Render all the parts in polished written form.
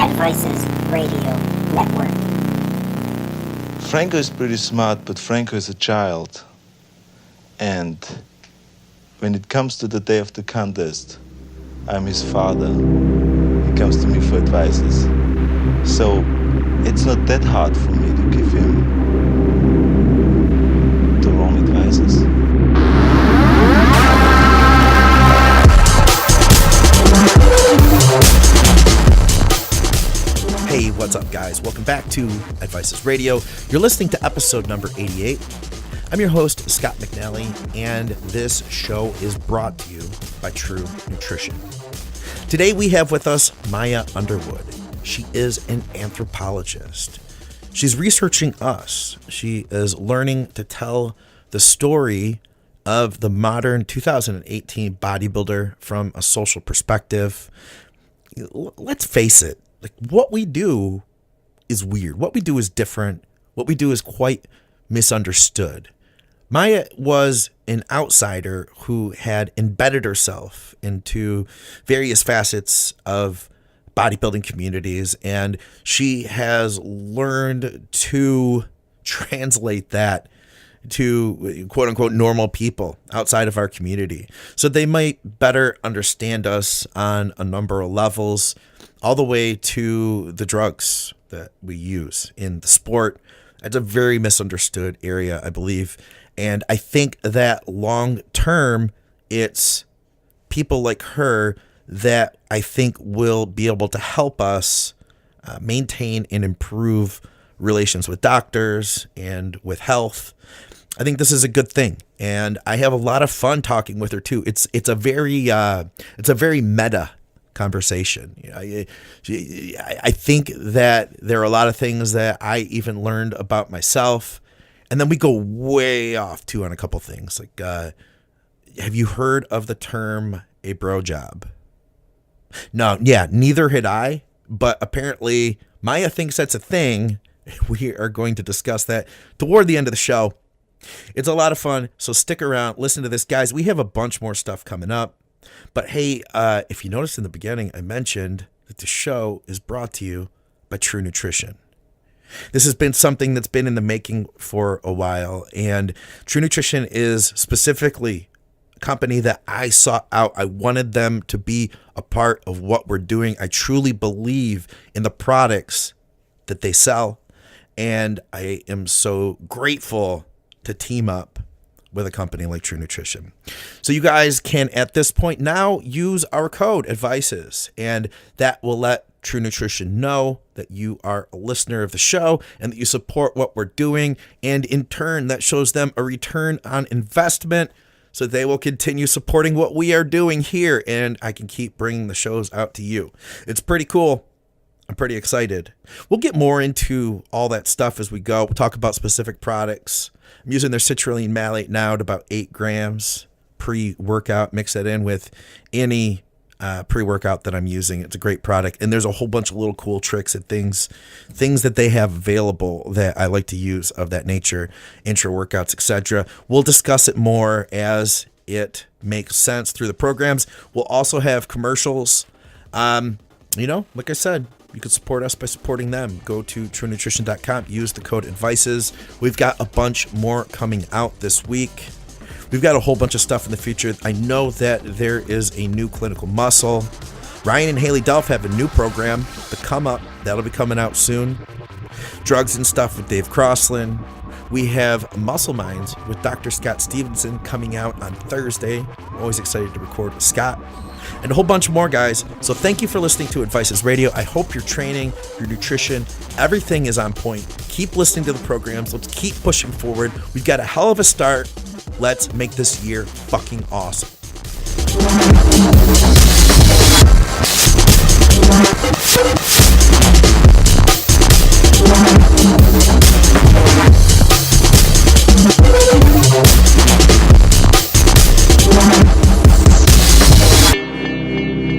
Advices Radio Network. Franco is pretty smart, but Franco is a child. And when it comes to the day of the contest, I'm his father. He comes to me for advices. So it's not that hard for me to give him the wrong advices. Hey, what's up, guys? Welcome back to Advices Radio. You're listening to episode number 88. I'm your host, Scott McNally, and this show is brought to you by True Nutrition. Today we have with us Mair Underwood. She is an anthropologist. She's researching us. She is learning to tell the story of the modern 2018 bodybuilder from a social perspective. Let's face it. Like, what we do is weird. What we do is different. What we do is quite misunderstood. Mair was an outsider who had embedded herself into various facets of bodybuilding communities, and she has learned to translate that to quote unquote normal people outside of our community so they might better understand us on a number of levels, all the way to the drugs that we use in the sport. It's a very misunderstood area, I believe. And I think that long term, it's people like her that I think will be able to help us maintain and improve relations with doctors and with health. I think this is a good thing, and I have a lot of fun talking with her too. It's a very meta conversation. I think that there are a lot of things that I even learned about myself, and then we go way off too on a couple things. Like, have you heard of the term a bro job? No, yeah, neither had I, but apparently Mair thinks that's a thing. We are going to discuss that toward the end of the show. It's a lot of fun, so stick around, listen to this. Guys, we have a bunch more stuff coming up. But hey, if you noticed in the beginning, I mentioned that the show is brought to you by True Nutrition. This has been something that's been in the making for a while, and True Nutrition is specifically a company that I sought out. I wanted them to be a part of what we're doing. I truly believe in the products that they sell, and I am so grateful to team up with a company like True Nutrition. So you guys can, at this point now, use our code ADVICES, and that will let True Nutrition know that you are a listener of the show and that you support what we're doing, and in turn, that shows them a return on investment, so they will continue supporting what we are doing here, and I can keep bringing the shows out to you. It's pretty cool. I'm pretty excited. We'll get more into all that stuff as we go. We'll talk about specific products. I'm using their citrulline malate now at about 8 grams pre-workout. Mix that in with any pre-workout that I'm using. It's a great product. And there's a whole bunch of little cool tricks and things that they have available that I like to use of that nature, intra-workouts, etc. We'll discuss it more as it makes sense through the programs. We'll also have commercials. Like I said, you can support us by supporting them. Go to truenutrition.com, use the code ADVICES. We've got a bunch more coming out this week. We've got a whole bunch of stuff in the future. I know that there is a new clinical muscle. Ryan and Haley Delph have a new program, The Come Up. That'll be coming out soon. Drugs and Stuff with Dave Crossland. We have Muscle Minds with Dr. Scott Stevenson coming out on Thursday. I'm always excited to record with Scott. And a whole bunch more, guys. So thank you for listening to Advices Radio. I hope your training, your nutrition, everything is on point. Keep listening to the programs. Let's keep pushing forward. We've got a hell of a start. Let's make this year fucking awesome.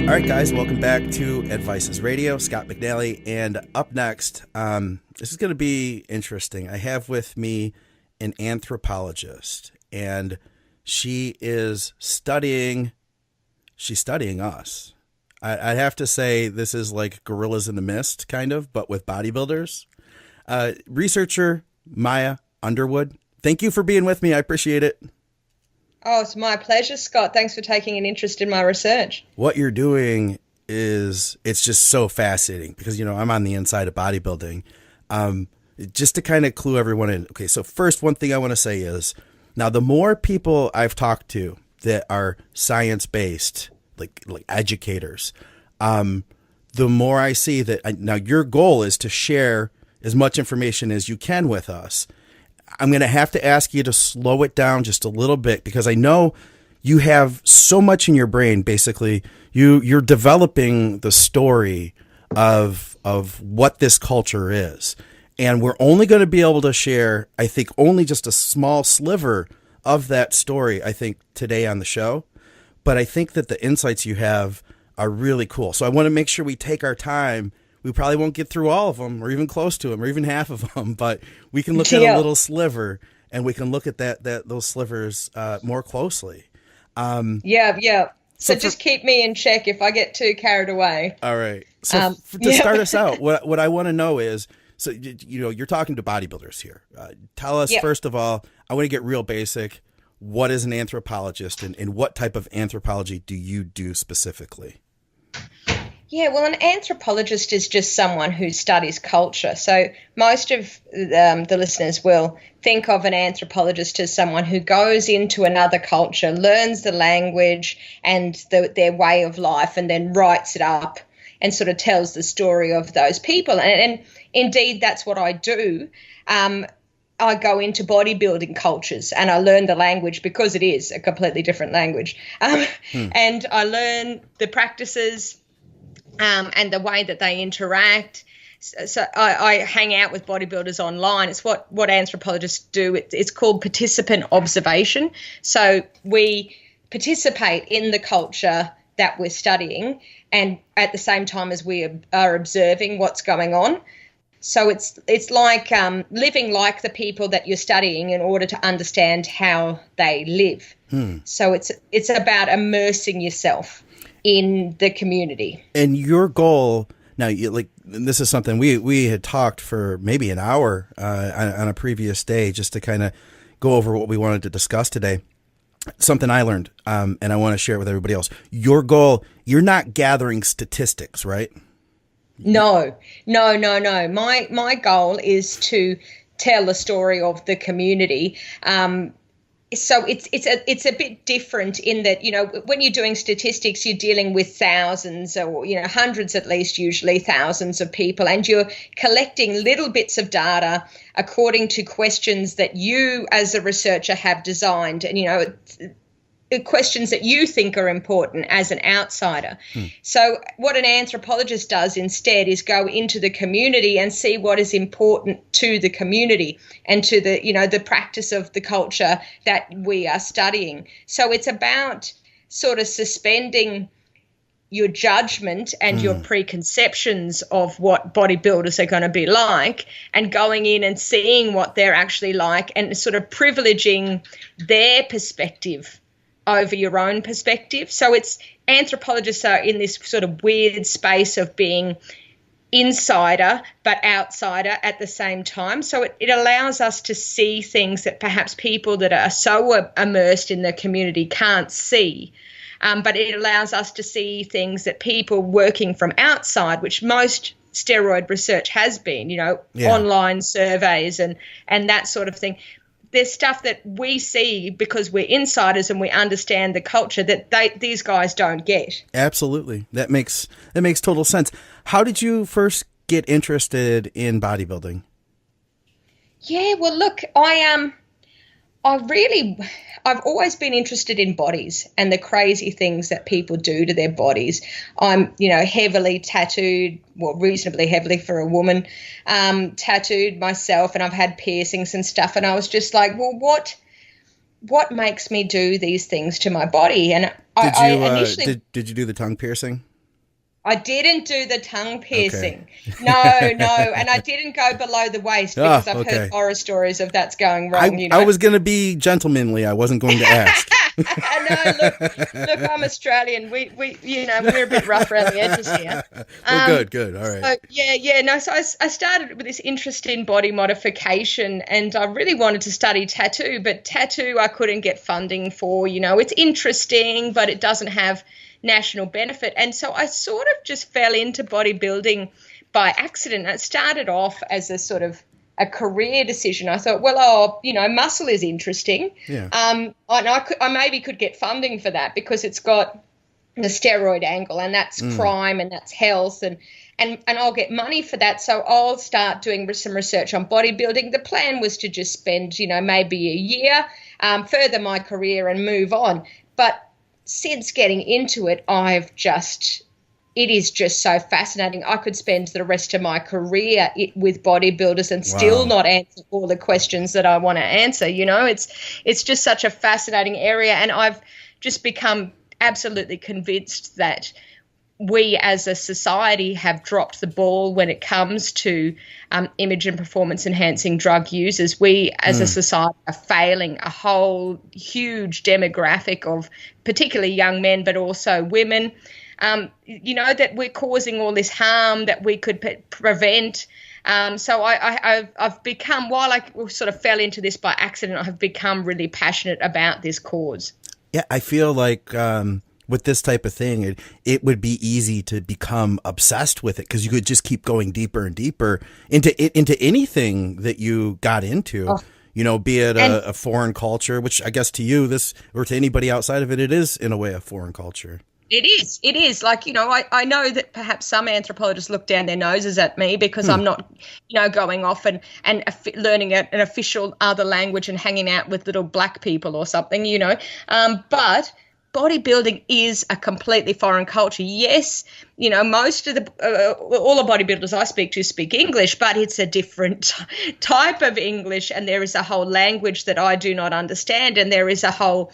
All right, guys, welcome back to Advices Radio. Scott McNally, and up next, this is going to be interesting. I have with me an anthropologist, and she's studying us. I'd have to say this is like Gorillas in the Mist, kind of, but with bodybuilders. Researcher Mair Underwood, thank you for being with me. I appreciate it. Oh, it's my pleasure, Scott. Thanks for taking an interest in my research. What you're doing it's just so fascinating because, I'm on the inside of bodybuilding. Just to kind of clue everyone in. Okay, so first, one thing I want to say is, now the more people I've talked to that are science-based, like educators, the more I see that now your goal is to share as much information as you can with us. I'm going to have to ask you to slow it down just a little bit because I know you have so much in your brain. Basically, you're developing the story of what this culture is. And we're only going to be able to share, I think, only just a small sliver of that story, I think, today on the show. But I think that the insights you have are really cool. So I want to make sure we take our time. We probably won't get through all of them or even close to them or even half of them, but we can look at a little sliver and we can look at those slivers more closely. Yeah. So just keep me in check if I get too carried away. All right. So to start us out, what I want to know is, so, you're talking to bodybuilders here. Tell us, first of all, I want to get real basic. What is an anthropologist and what type of anthropology do you do specifically? Yeah, well, an anthropologist is just someone who studies culture. So most of the listeners will think of an anthropologist as someone who goes into another culture, learns the language and their way of life, and then writes it up and sort of tells the story of those people. And indeed, that's what I do. I go into bodybuilding cultures and I learn the language because it is a completely different language. And I learn the practices and the way that they interact. So I hang out with bodybuilders online. It's what anthropologists do. It's called participant observation. So we participate in the culture that we're studying and at the same time as we are observing what's going on. So it's like living like the people that you're studying in order to understand how they live. So it's about immersing yourself in the community. And your goal now, this is something we had talked for maybe an hour on a previous day just to kind of go over what we wanted to discuss today. Something I learned, and I want to share it with everybody else. Your goal, you're not gathering statistics, right? No. My goal is to tell the story of the community. So it's a bit different in that, when you're doing statistics, you're dealing with thousands or, hundreds at least, usually thousands of people, and you're collecting little bits of data according to questions that you as a researcher have designed and, questions that you think are important as an outsider. So what an anthropologist does instead is go into the community and see what is important to the community and to the, the practice of the culture that we are studying. So it's about sort of suspending your judgment and your preconceptions of what bodybuilders are going to be like and going in and seeing what they're actually like and sort of privileging their perspective over your own perspective. So anthropologists are in this sort of weird space of being insider but outsider at the same time. So it allows us to see things that perhaps people that are so immersed in the community can't see. But it allows us to see things that people working from outside, which most steroid research has been, online surveys and that sort of thing. There's stuff that we see because we're insiders and we understand the culture that these guys don't get. Absolutely. That makes total sense. How did you first get interested in bodybuilding? Yeah, well, look, I've always been interested in bodies and the crazy things that people do to their bodies. I'm, heavily tattooed, well, reasonably heavily for a woman, tattooed myself, and I've had piercings and stuff. And I was just like, well, what makes me do these things to my body? And did you do the tongue piercing? I didn't do the tongue piercing. Okay. No. And I didn't go below the waist because I've heard horror stories of that's going wrong. I was going to be gentlemanly. I wasn't going to ask. Look, I'm Australian. We we're a bit rough around the edges here. Good. All right. So, yeah. No, so I started with this interest in body modification, and I really wanted to study tattoo, but tattoo I couldn't get funding for. It's interesting, but it doesn't have national benefit. And so I sort of just fell into bodybuilding by accident. It started off as a sort of a career decision. I thought, muscle is interesting. Yeah. And I maybe could get funding for that because it's got the steroid angle, and that's crime, and that's health, and I'll get money for that. So I'll start doing some research on bodybuilding. The plan was to just spend, maybe a year, further my career and move on. But since getting into it, it is just so fascinating. I could spend the rest of my career with bodybuilders and still not answer all the questions that I want to answer. It's just such a fascinating area, and I've just become absolutely convinced that we as a society have dropped the ball when it comes to image and performance enhancing drug users. We as a society are failing a whole huge demographic of particularly young men, but also women. That we're causing all this harm that we could prevent. So I've become, while I sort of fell into this by accident, I have become really passionate about this cause. Yeah, I feel like with this type of thing, it would be easy to become obsessed with it because you could just keep going deeper and deeper into anything that you got into. Oh. Be it a foreign culture, which I guess to you, or to anybody outside of it, it is in a way a foreign culture. It is. Like, I know that perhaps some anthropologists look down their noses at me because I'm not, going off and learning an official other language and hanging out with little black people or something, but bodybuilding is a completely foreign culture. Yes, most of all the bodybuilders I speak to speak English, but it's a different type of English, and there is a whole language that I do not understand, and there is a whole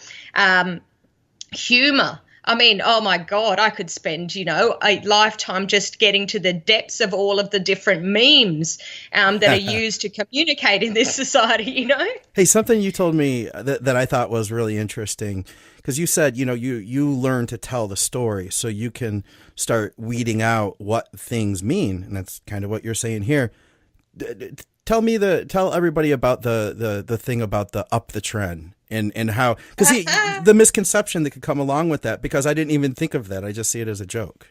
humor. I mean, oh my God, I could spend, a lifetime just getting to the depths of all of the different memes that are used to communicate in this society, Hey, something you told me that I thought was really interesting, because you said, you learn to tell the story so you can start weeding out what things mean. And that's kind of what you're saying here. Tell everybody about the thing about the up the trend. And how, because the misconception that could come along with that, because I didn't even think of that. I just see it as a joke.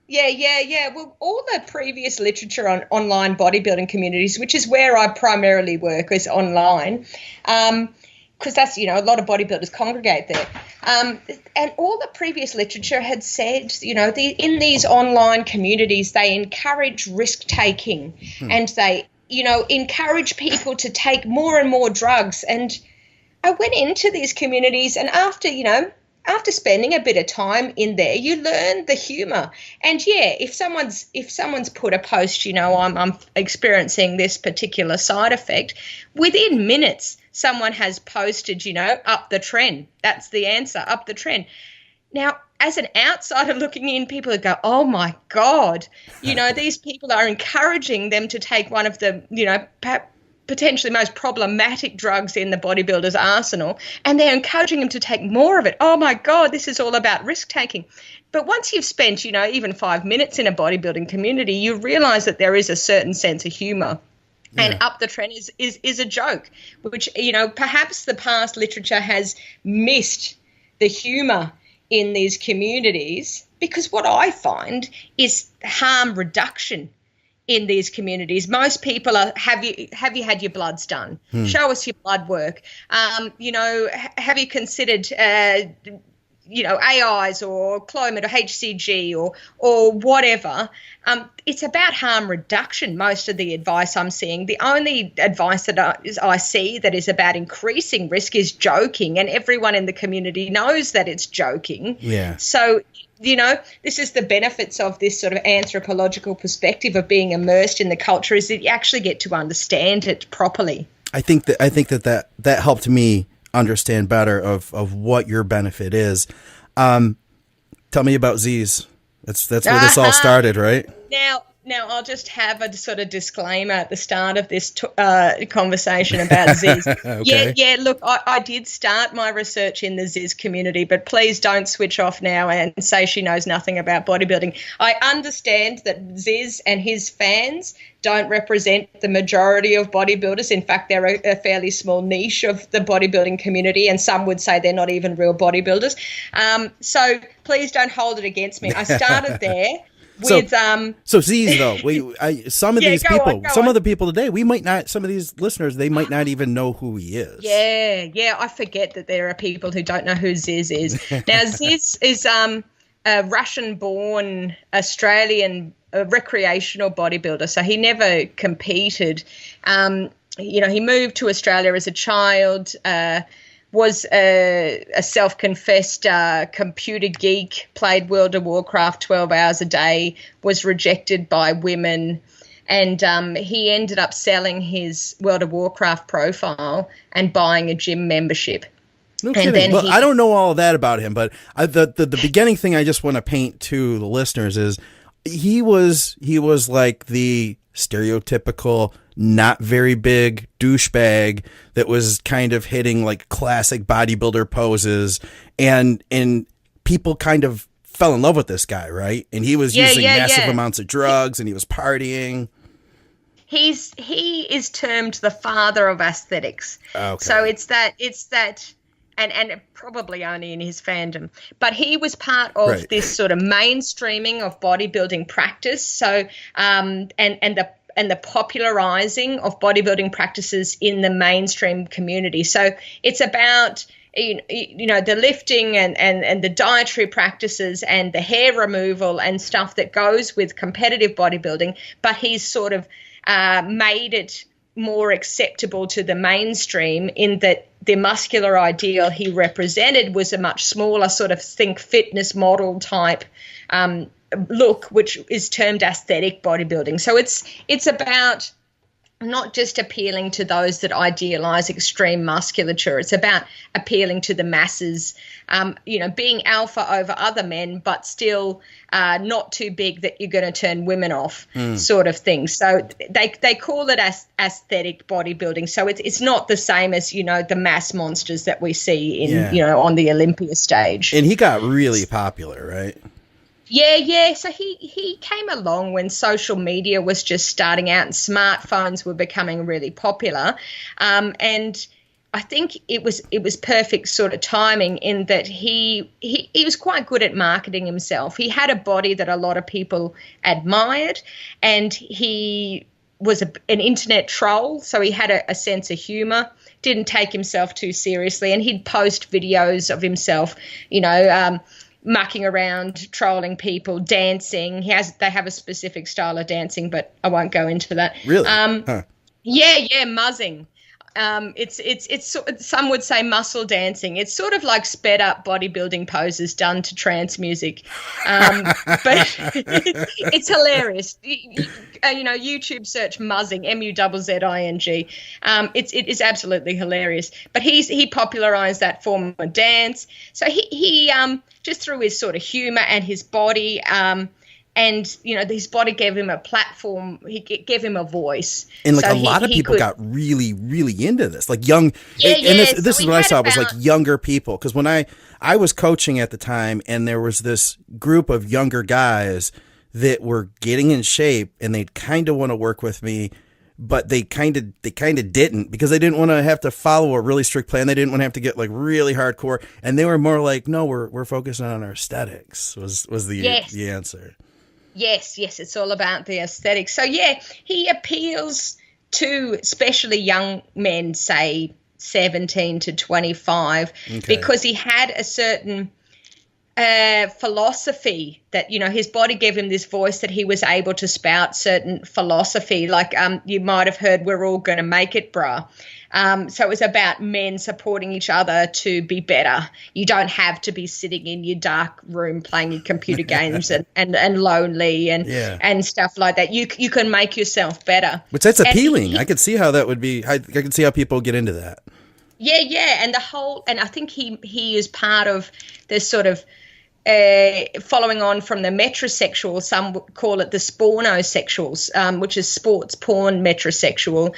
Yeah. Well, all the previous literature on online bodybuilding communities, which is where I primarily work, is online, because that's, a lot of bodybuilders congregate there. And all the previous literature had said, in these online communities, they encourage risk-taking and they, encourage people to take more and more drugs. And I went into these communities, and after spending a bit of time in there, you learn the humor. And yeah, if someone's put a post, I'm experiencing this particular side effect, within minutes, someone has posted, up the trend. That's the answer, up the trend. Now, as an outsider looking in, people would go, oh my God, these people are encouraging them to take one of the, potentially most problematic drugs in the bodybuilder's arsenal, and they're encouraging them to take more of it. Oh my God, this is all about risk taking. But once you've spent, even 5 minutes in a bodybuilding community, you realize that there is a certain sense of humor. Yeah. And up the trend is a joke, which, perhaps the past literature has missed the humor in these communities, because what I find is harm reduction in these communities. Most people are, have you had your bloods done? Show us your blood work. Have you considered, AIs or Clomid or HCG or whatever? It's about harm reduction, most of the advice I'm seeing. The only advice that I see that is about increasing risk is joking, and everyone in the community knows that it's joking. Yeah. So, this is the benefits of this sort of anthropological perspective of being immersed in the culture, is that you actually get to understand it properly. I think that helped me understand better of what your benefit is. Tell me about Z's. That's where this all started, right? Now, I'll just have a sort of disclaimer at the start of this conversation about Ziz. Okay. Yeah, look, I did start my research in the Ziz community, but please don't switch off now and say she knows nothing about bodybuilding. I understand that Ziz and his fans don't represent the majority of bodybuilders. In fact, they're a fairly small niche of the bodybuilding community, and some would say they're not even real bodybuilders. So please don't hold it against me. I started there. So Z's though, some of these people, some of the people today, some of these listeners, they might not even know who he is. Yeah, I forget that there are people who don't know who Ziz is. Now, Ziz is a Russian-born Australian recreational bodybuilder, so he never competed. He moved to Australia as a child. Was a self-confessed computer geek, played World of Warcraft 12 hours a day, was rejected by women, and he ended up selling his World of Warcraft profile and buying a gym membership. No kidding. Then I don't know all of that about him, but the beginning thing I just want to paint to the listeners is he was like the stereotypical not very big douchebag that was kind of hitting like classic bodybuilder poses, and people kind of fell in love with this guy, right? And he was using massive amounts of drugs, and he was partying. He is termed the father of aesthetics. Okay. So it's that and probably only in his fandom. But he was part of this sort of mainstreaming of bodybuilding practice. So and the popularizing of bodybuilding practices in the mainstream community. So it's about the lifting and the dietary practices and the hair removal and stuff that goes with competitive bodybuilding, but he's sort of made it more acceptable to the mainstream in that the muscular ideal he represented was a much smaller sort of fitness model type look, which is termed aesthetic bodybuilding. So it's about not just appealing to those that idealize extreme musculature. It's about appealing to the masses, being alpha over other men, but still not too big that you're going to turn women off sort of thing. So they call it aesthetic bodybuilding. So it's not the same as, the mass monsters that we see in, on the Olympia stage. And he got really popular, right? Yeah. So he came along when social media was just starting out and smartphones were becoming really popular. And I think it was perfect sort of timing in that he was quite good at marketing himself. He had a body that a lot of people admired, and he was an internet troll, so he had a sense of humor, didn't take himself too seriously, and he'd post videos of himself, mucking around, trolling people, dancing. They have a specific style of dancing, but I won't go into that. Really? Yeah, muzzing. It's some would say muscle dancing. It's sort of like sped up bodybuilding poses done to trance music, but it's hilarious. YouTube search muzzing, muzzing. It is absolutely hilarious. But he popularized that form of dance. So he just through his sort of humor and his body. And, his body gave him a platform. He gave him a voice. And a lot of people got really, really into this, like young. This is what I saw was like younger people. Because when I was coaching at the time, and there was this group of younger guys that were getting in shape, and they kind of want to work with me, but they kind of didn't, because they didn't want to have to follow a really strict plan. They didn't want to have to get like really hardcore, and they were more like, no, we're focusing on our aesthetics. Was the answer. Yes, it's all about the aesthetics. So, he appeals to especially young men, say 17 to 25, because he had a certain philosophy that, his body gave him this voice that he was able to spout certain philosophy. Like you might have heard, we're all going to make it, brah. So it was about men supporting each other to be better. You don't have to be sitting in your dark room playing your computer games and lonely and stuff like that. You can make yourself better. Which that's appealing. I could see how that would be. I could see how people get into that. Yeah. And I think he is part of this sort of following on from the metrosexual, some call it the spornosexuals, which is sports porn metrosexual.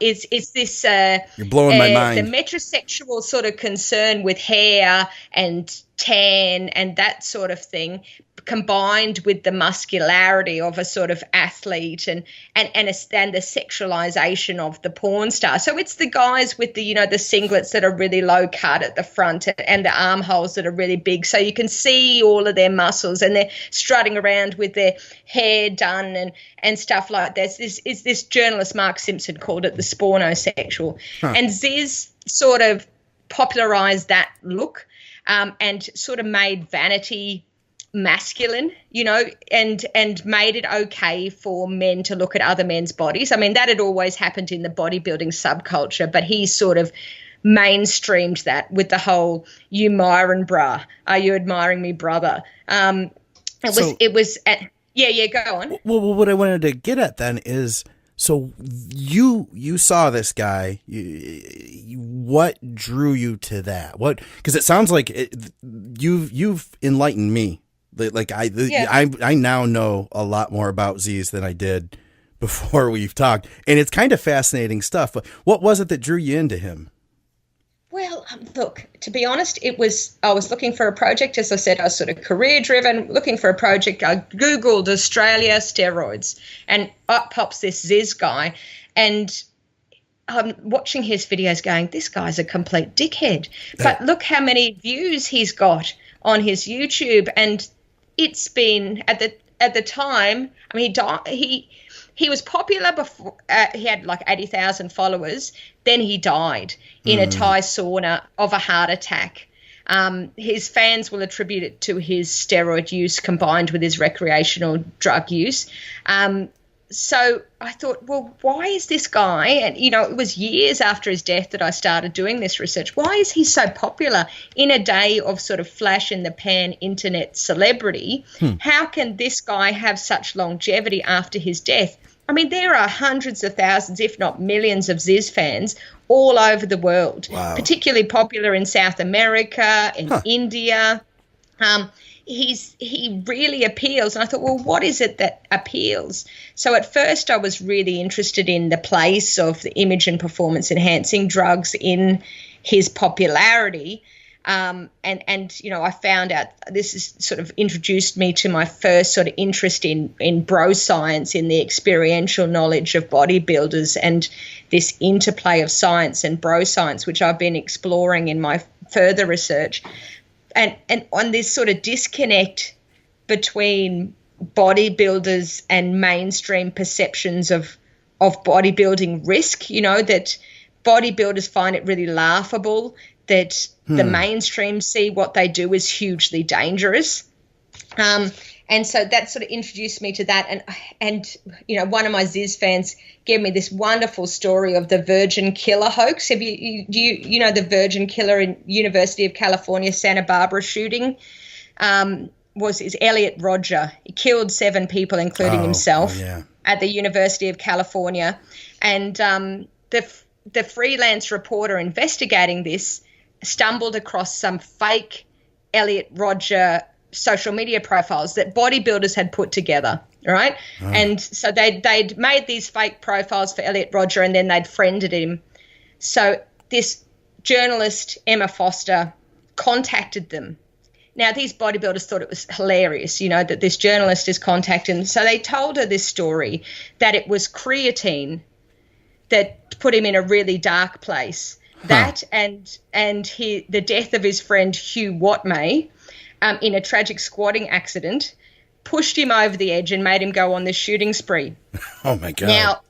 It's this you're blowing my mind. The metrosexual sort of concern with hair and tan and that sort of thing, combined with the muscularity of a sort of athlete and the sexualization of the porn star. So it's the guys with the, the singlets that are really low cut at the front and the armholes that are really big, so you can see all of their muscles, and they're strutting around with their hair done and stuff like that. This journalist Mark Simpson called it the spornosexual. And Ziz sort of popularized that look and sort of made vanity masculine, and made it okay for men to look at other men's bodies. I mean, that had always happened in the bodybuilding subculture, but he sort of mainstreamed that with the whole "you Myron bra, are you admiring me, brother?" Go on. Well, what I wanted to get at then is, so you saw this guy. What drew you to that? What? Because it sounds like you've enlightened me. Like I now know a lot more about Ziz than I did before we've talked, and it's kind of fascinating stuff. But what was it that drew you into him? Well, look, to be honest, I was looking for a project. As I said, I was sort of career driven, looking for a project. I Googled Australia steroids, and up pops this Ziz guy, and I'm watching his videos going, this guy's a complete dickhead. But look how many views he's got on his YouTube, and it's been at the time. I mean, he was popular before. He had like 80,000 followers. Then he died in a Thai sauna of a heart attack. His fans will attribute it to his steroid use combined with his recreational drug use. So I thought, well, why is this guy, and, it was years after his death that I started doing this research, why is he so popular in a day of sort of flash in the pan internet celebrity? How can this guy have such longevity after his death? I mean, there are hundreds of thousands, if not millions, of Ziz fans all over the world, particularly popular in South America, in India. He really appeals. And I thought, well, what is it that appeals? So at first I was really interested in the place of the image and performance enhancing drugs in his popularity. And I found out this is sort of introduced me to my first sort of interest in bro science, in the experiential knowledge of bodybuilders, and this interplay of science and bro science, which I've been exploring in my further research. And on this sort of disconnect between bodybuilders and mainstream perceptions of bodybuilding risk, that bodybuilders find it really laughable, that the mainstream see what they do as hugely dangerous. And so that sort of introduced me to that. And one of my Ziz fans gave me this wonderful story of the Virgin Killer hoax. Do you know the Virgin Killer in University of California, Santa Barbara shooting? Is Elliot Rodger. He killed 7 people, including himself, at the University of California. And the freelance reporter investigating this stumbled across some fake Elliot Rodger social media profiles that bodybuilders had put together, right? And so they'd made these fake profiles for Elliot Rodger, and then they'd friended him. So this journalist, Emma Foster, contacted them. Now, these bodybuilders thought it was hilarious, that this journalist is contacting them. So they told her this story, that it was creatine that put him in a really dark place. That and the death of his friend Hugh Watmay in a tragic squatting accident pushed him over the edge and made him go on this shooting spree. Oh, my God. Now,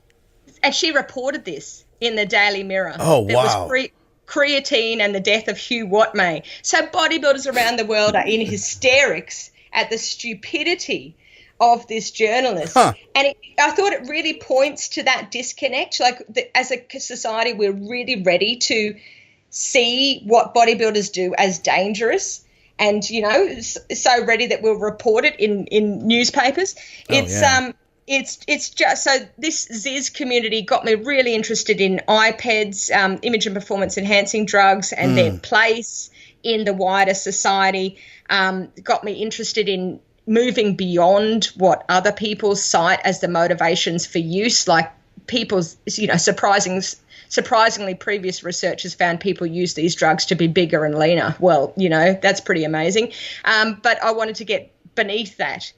and she reported this in the Daily Mirror. Oh, wow. There was creatine and the death of Hugh Watmay. So bodybuilders around the world are in hysterics at the stupidity of this journalist. And I thought it really points to that disconnect. As a society, we're really ready to see what bodybuilders do as dangerous, and so ready that we'll report it in newspapers. It's just so this Ziz community got me really interested in iPads, image and performance enhancing drugs, and their place in the wider society, got me interested in moving beyond what other people cite as the motivations for use, like people's, surprisingly previous research has found people use these drugs to be bigger and leaner. Well, that's pretty amazing. But I wanted to get beneath that.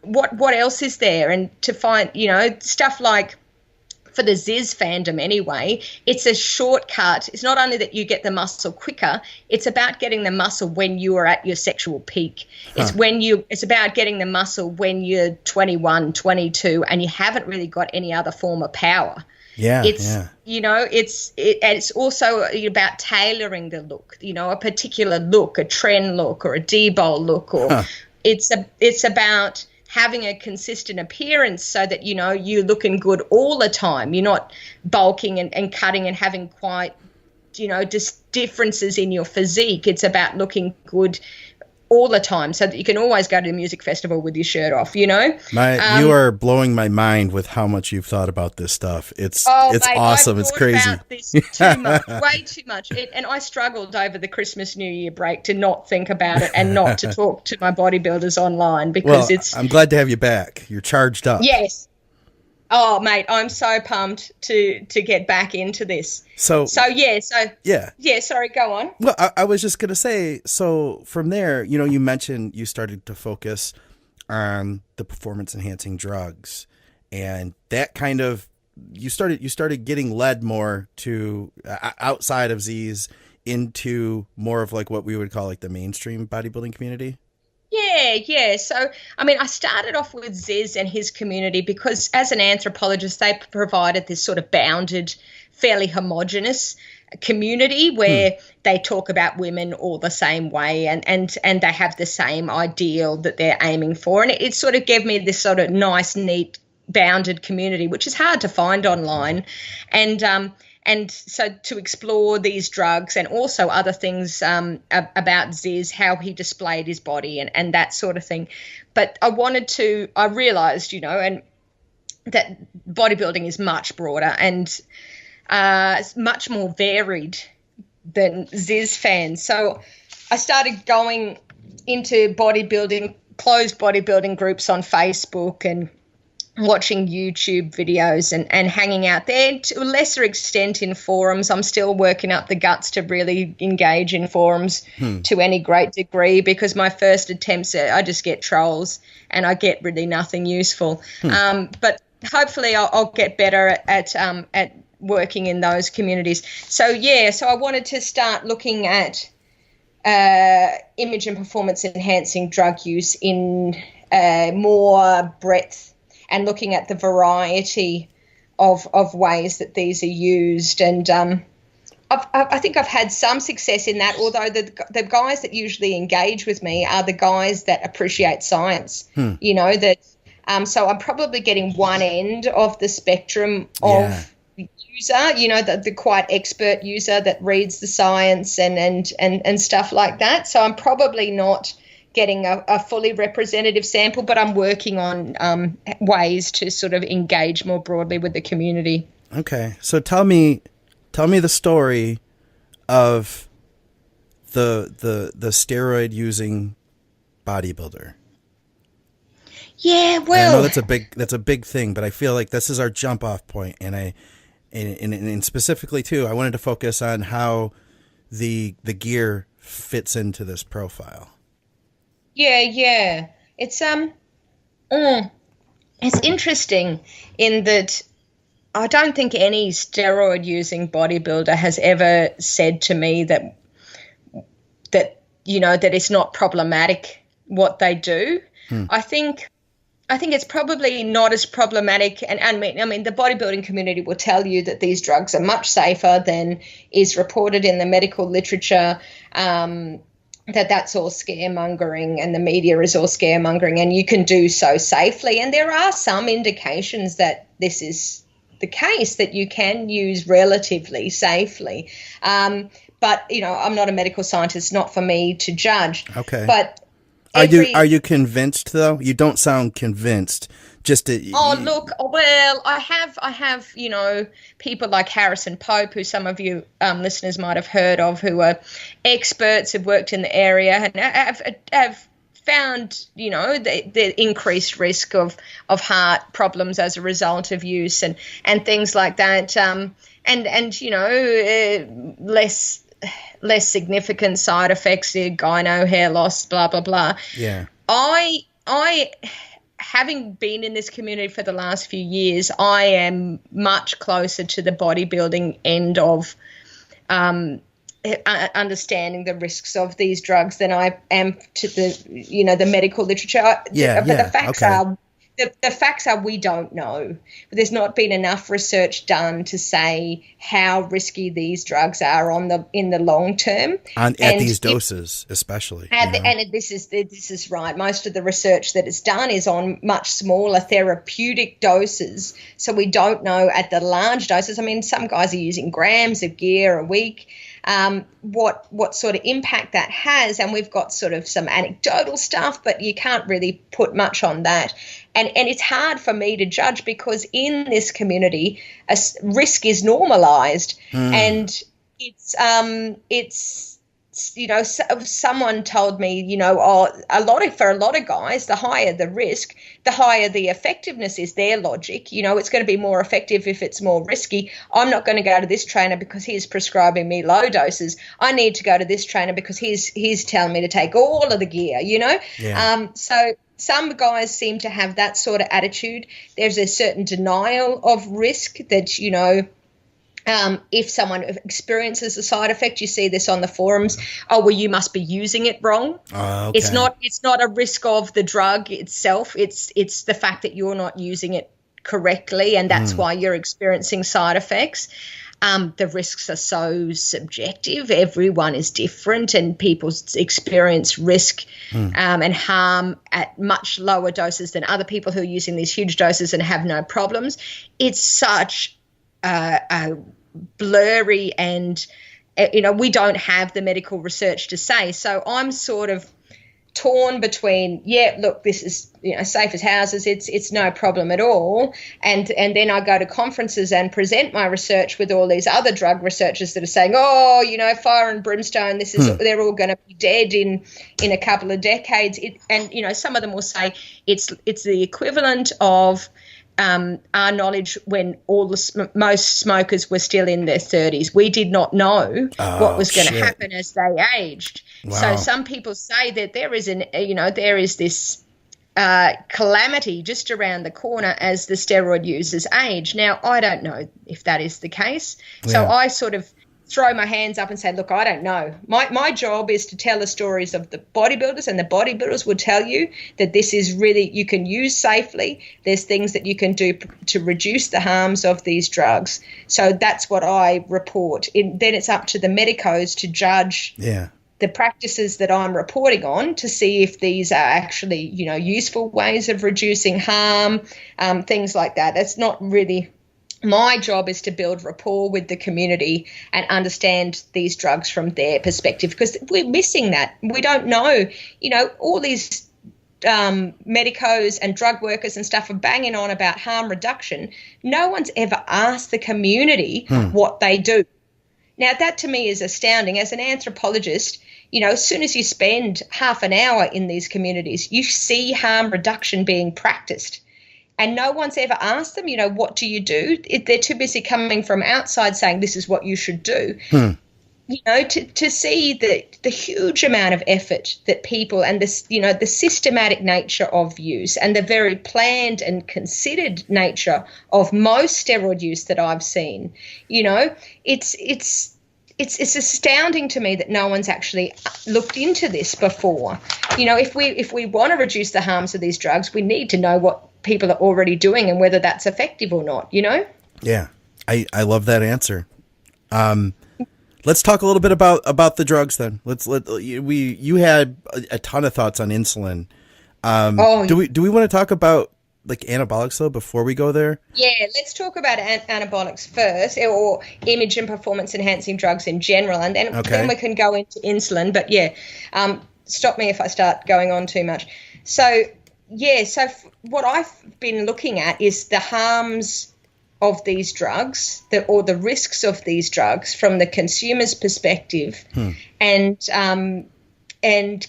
What else is there? And to find, stuff like, for the Ziz fandom anyway, it's a shortcut. It's not only that you get the muscle quicker, it's about getting the muscle when you are at your sexual peak. It's about getting the muscle when you're 21, 22, and you haven't really got any other form of power. It's also about tailoring the look, a particular look, a trend look or a D-bowl look, or it's about having a consistent appearance so that, you're looking good all the time. You're not bulking and cutting and having quite, just differences in your physique. It's about looking good all the time so that you can always go to the music festival with your shirt off, you are blowing my mind with how much you've thought about this stuff. It's awesome. It's crazy. About this too much, way too much. And I struggled over the Christmas New Year break to not think about it and not to talk to my bodybuilders online because I'm glad to have you back. You're charged up. Yes. Oh, mate, I'm so pumped to get back into this. Sorry, go on. Well, I was just going to say, so from there, you mentioned you started to focus on the performance enhancing drugs, and that kind of, you started getting led more to outside of Z's into more of like what we would call like the mainstream bodybuilding community. Yeah. So, I started off with Ziz and his community because as an anthropologist, they provided this sort of bounded, fairly homogenous community where they talk about women all the same way and they have the same ideal that they're aiming for. And it sort of gave me this sort of nice, neat, bounded community, which is hard to find online. And so to explore these drugs and also other things about Ziz, how he displayed his body and that sort of thing. But I realized, and that bodybuilding is much broader and much more varied than Ziz fans. So I started going into closed bodybuilding groups on Facebook and watching YouTube videos and hanging out there, to a lesser extent in forums. I'm still working up the guts to really engage in forums to any great degree because my first attempts, I just get trolls and I get really nothing useful. But hopefully I'll get better at working in those communities. So I wanted to start looking at image and performance enhancing drug use in more breadth, and looking at the variety of ways that these are used. And I think I've had some success in that, although the guys that usually engage with me are the guys that appreciate science, so I'm probably getting one end of the spectrum of user, the quite expert user that reads the science and stuff like that. So I'm probably not getting a fully representative sample, but I'm working on ways to sort of engage more broadly with the community. Okay. So tell me the story of the steroid using bodybuilder. Yeah, well, and I know that's a big thing, but I feel like this is our jump off point, and specifically too, I wanted to focus on how the gear fits into this profile. Yeah. It's interesting in that I don't think any steroid using bodybuilder has ever said to me that it's not problematic what they do. I think it's probably not as problematic, and I mean the bodybuilding community will tell you that these drugs are much safer than is reported in the medical literature. That's all scaremongering, and the media is all scaremongering, and you can do so safely. And there are some indications that this is the case, that you can use relatively safely. But I'm not a medical scientist; not for me to judge. Okay. But are you convinced though? You don't sound convinced Just to, Look, well, I have, people like Harrison Pope, who some of you listeners might have heard of, who are experts, have worked in the area and have found, the increased risk of heart problems as a result of use and things like that. Less significant side effects, gyno, hair loss, blah, blah, blah. Yeah. I having been in this community for the last few years, I am much closer to the bodybuilding end of understanding the risks of these drugs than I am to the medical literature. But the facts are, the facts are we don't know. There's not been enough research done to say how risky these drugs are in the long term. At these doses, especially. And this is right. Most of the research that is done is on much smaller therapeutic doses. So we don't know at the large doses. I mean, some guys are using grams of gear a week. What sort of impact that has, and we've got sort of some anecdotal stuff, but you can't really put much on that. And it's hard for me to judge because in this community, risk is normalized, and it's someone told me, for a lot of guys, the higher the risk, the higher the effectiveness is their logic. It's going to be more effective if it's more risky. I'm not going to go to this trainer because he's prescribing me low doses. I need to go to this trainer because he's telling me to take all of the gear, Yeah. So some guys seem to have that sort of attitude. There's a certain denial of risk that, if someone experiences a side effect, you see this on the forums. Oh, well, you must be using it wrong. Okay. It's not a risk of the drug itself. It's the fact that you're not using it correctly, and that's why you're experiencing side effects. The risks are so subjective. Everyone is different, and people experience risk and harm at much lower doses than other people who are using these huge doses and have no problems. It's such a blurry, and we don't have the medical research to say. So I'm sort of torn between, look, this is safe as houses, it's no problem at all, and then I go to conferences and present my research with all these other drug researchers that are saying, fire and brimstone, this is they're all going to be dead in a couple of decades. Some of them will say it's the equivalent of our knowledge when most smokers were still in their 30s. We did not know what was going to happen as they aged. Wow. So some people say that there is this calamity just around the corner as the steroid users age. Now, I don't know if that is the case. Yeah. So I sort of throw my hands up and say, look, I don't know. My job is to tell the stories of the bodybuilders, and the bodybuilders will tell you that this is really, you can use safely. There's things that you can do to reduce the harms of these drugs. So that's what I report. Then it's up to the medicos to judge the practices that I'm reporting on to see if these are actually, useful ways of reducing harm, things like that. That's not really... My job is to build rapport with the community and understand these drugs from their perspective, because we're missing that. We don't know, all these medicos and drug workers and stuff are banging on about harm reduction. No one's ever asked the community what they do. Now, that to me is astounding. As an anthropologist, as soon as you spend half an hour in these communities, you see harm reduction being practiced. And no one's ever asked them, what do you do? They're too busy coming from outside saying this is what you should do. To see the huge amount of effort that people and this, the systematic nature of use and the very planned and considered nature of most steroid use that I've seen, it's astounding to me that no one's actually looked into this before. If we want to reduce the harms of these drugs, we need to know what people are already doing and whether that's effective or not, Yeah, I love that answer. Let's talk a little bit about the drugs then. You had a ton of thoughts on insulin. Do we want to talk about like anabolics though before we go there? Yeah, let's talk about anabolics first, or image and performance enhancing drugs in general, and then we can go into insulin. But stop me if I start going on too much. So So what I've been looking at is the harms of these drugs, or the risks of these drugs from the consumer's perspective, and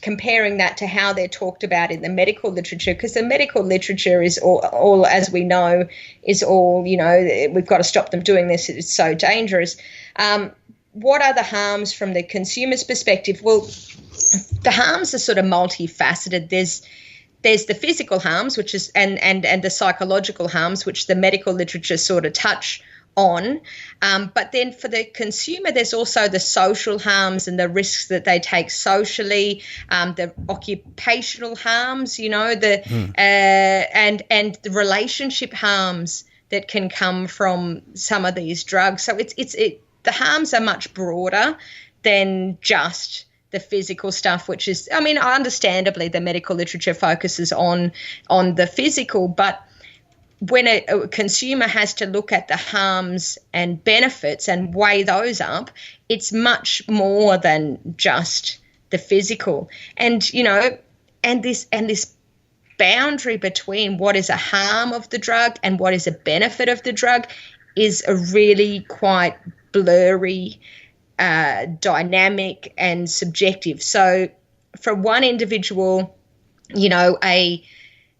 comparing that to how they're talked about in the medical literature, because the medical literature is all, as we know, is all, we've got to stop them doing this, it's so dangerous. What are the harms from the consumer's perspective? Well, the harms are sort of multifaceted. There's the physical harms, which is and the psychological harms, which the medical literature sort of touch on. But then for the consumer, there's also the social harms and the risks that they take socially, the occupational harms, and the relationship harms that can come from some of these drugs. So the harms are much broader than just the physical stuff, which is, understandably the medical literature focuses on the physical, but when a consumer has to look at the harms and benefits and weigh those up, it's much more than just the physical. And, and this boundary between what is a harm of the drug and what is a benefit of the drug is a really quite blurry, dynamic and subjective. So for one individual,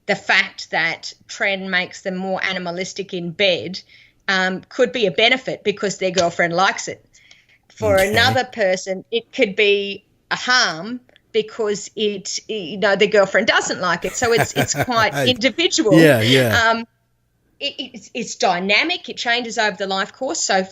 the fact that tren makes them more animalistic in bed could be a benefit because their girlfriend likes it. For another person, it could be a harm because their girlfriend doesn't like it. So it's quite individual. Yeah. It's dynamic. It changes over the life course. So,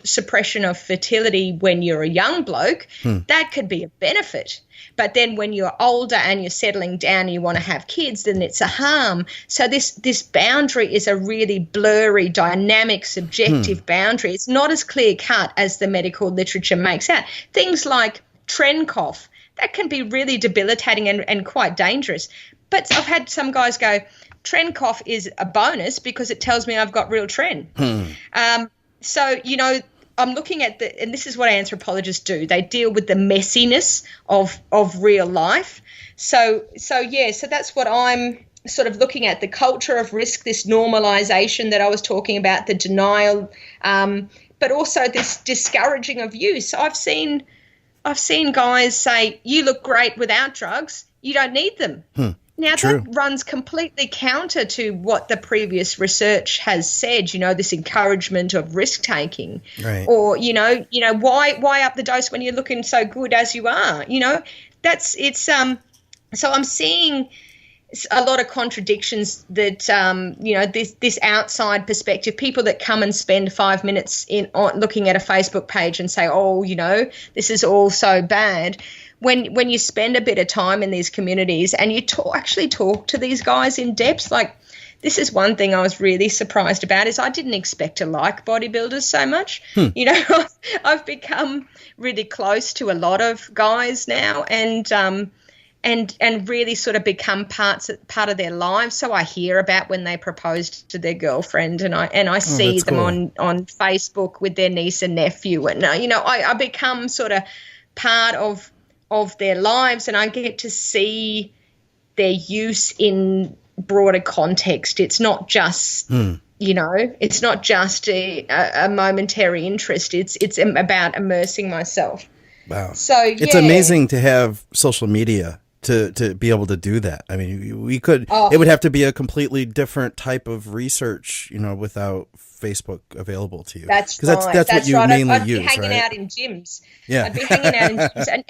suppression of fertility when you're a young bloke, that could be a benefit. But then when you're older and you're settling down and you want to have kids, then it's a harm. So this boundary is a really blurry, dynamic, subjective boundary. It's not as clear-cut as the medical literature makes out. Things like tren cough, that can be really debilitating and quite dangerous. But I've had some guys go, tren cough is a bonus because it tells me I've got real tren. So, I'm looking at and this is what anthropologists do. They deal with the messiness of real life. So that's what I'm sort of looking at, the culture of risk, this normalization that I was talking about, the denial, but also this discouraging of use. I've seen guys say, you look great without drugs, you don't need them. Now, True. That runs completely counter to what the previous research has said, this encouragement of risk-taking. Right. Or, why up the dose when you're looking so good as you are? So I'm seeing a lot of contradictions that, this outside perspective, people that come and spend 5 minutes looking at a Facebook page and say, this is all so bad. When you spend a bit of time in these communities and you actually talk to these guys in depth, like this is one thing I was really surprised about is I didn't expect to like bodybuilders so much. I've become really close to a lot of guys now and really sort of become part of their lives. So I hear about when they proposed to their girlfriend and I see them cool. on Facebook with their niece and nephew and I become sort of part of their lives and I get to see their use in broader context. It's not just, it's not just a momentary interest. It's about immersing myself. Wow. So it's amazing to have social media to be able to do that. I mean, we could, it would have to be a completely different type of research, without Facebook available to you. That's right. That's what you mainly I'd use, be hanging right? out in gyms. Yeah. I'd be hanging out in gyms. And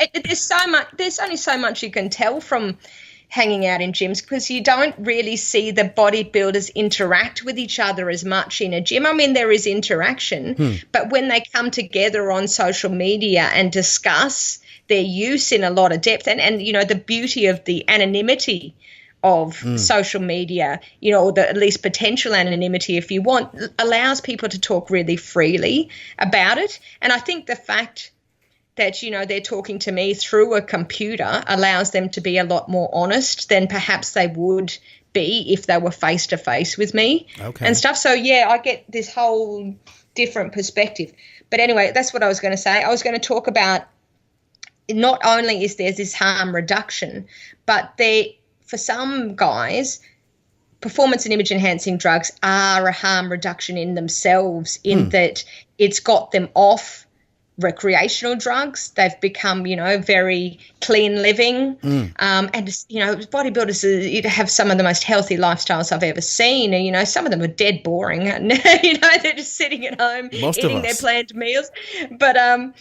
there's only so much you can tell from hanging out in gyms because you don't really see the bodybuilders interact with each other as much in a gym. I mean, there is interaction, but when they come together on social media and discuss their use in a lot of depth and the beauty of the anonymity of social media, or at least potential anonymity, if you want, allows people to talk really freely about it. And I think the fact that, they're talking to me through a computer allows them to be a lot more honest than perhaps they would be if they were face-to-face with me and stuff. So, I get this whole different perspective. But anyway, that's what I was going to say. I was going to talk about not only is there this harm reduction, but for some guys, performance and image enhancing drugs are a harm reduction in themselves, in that it's got them off recreational drugs. They've become, very clean living. And, bodybuilders have some of the most healthy lifestyles I've ever seen. And, some of them are dead boring. And, they're just sitting at home eating their planned meals. But I'm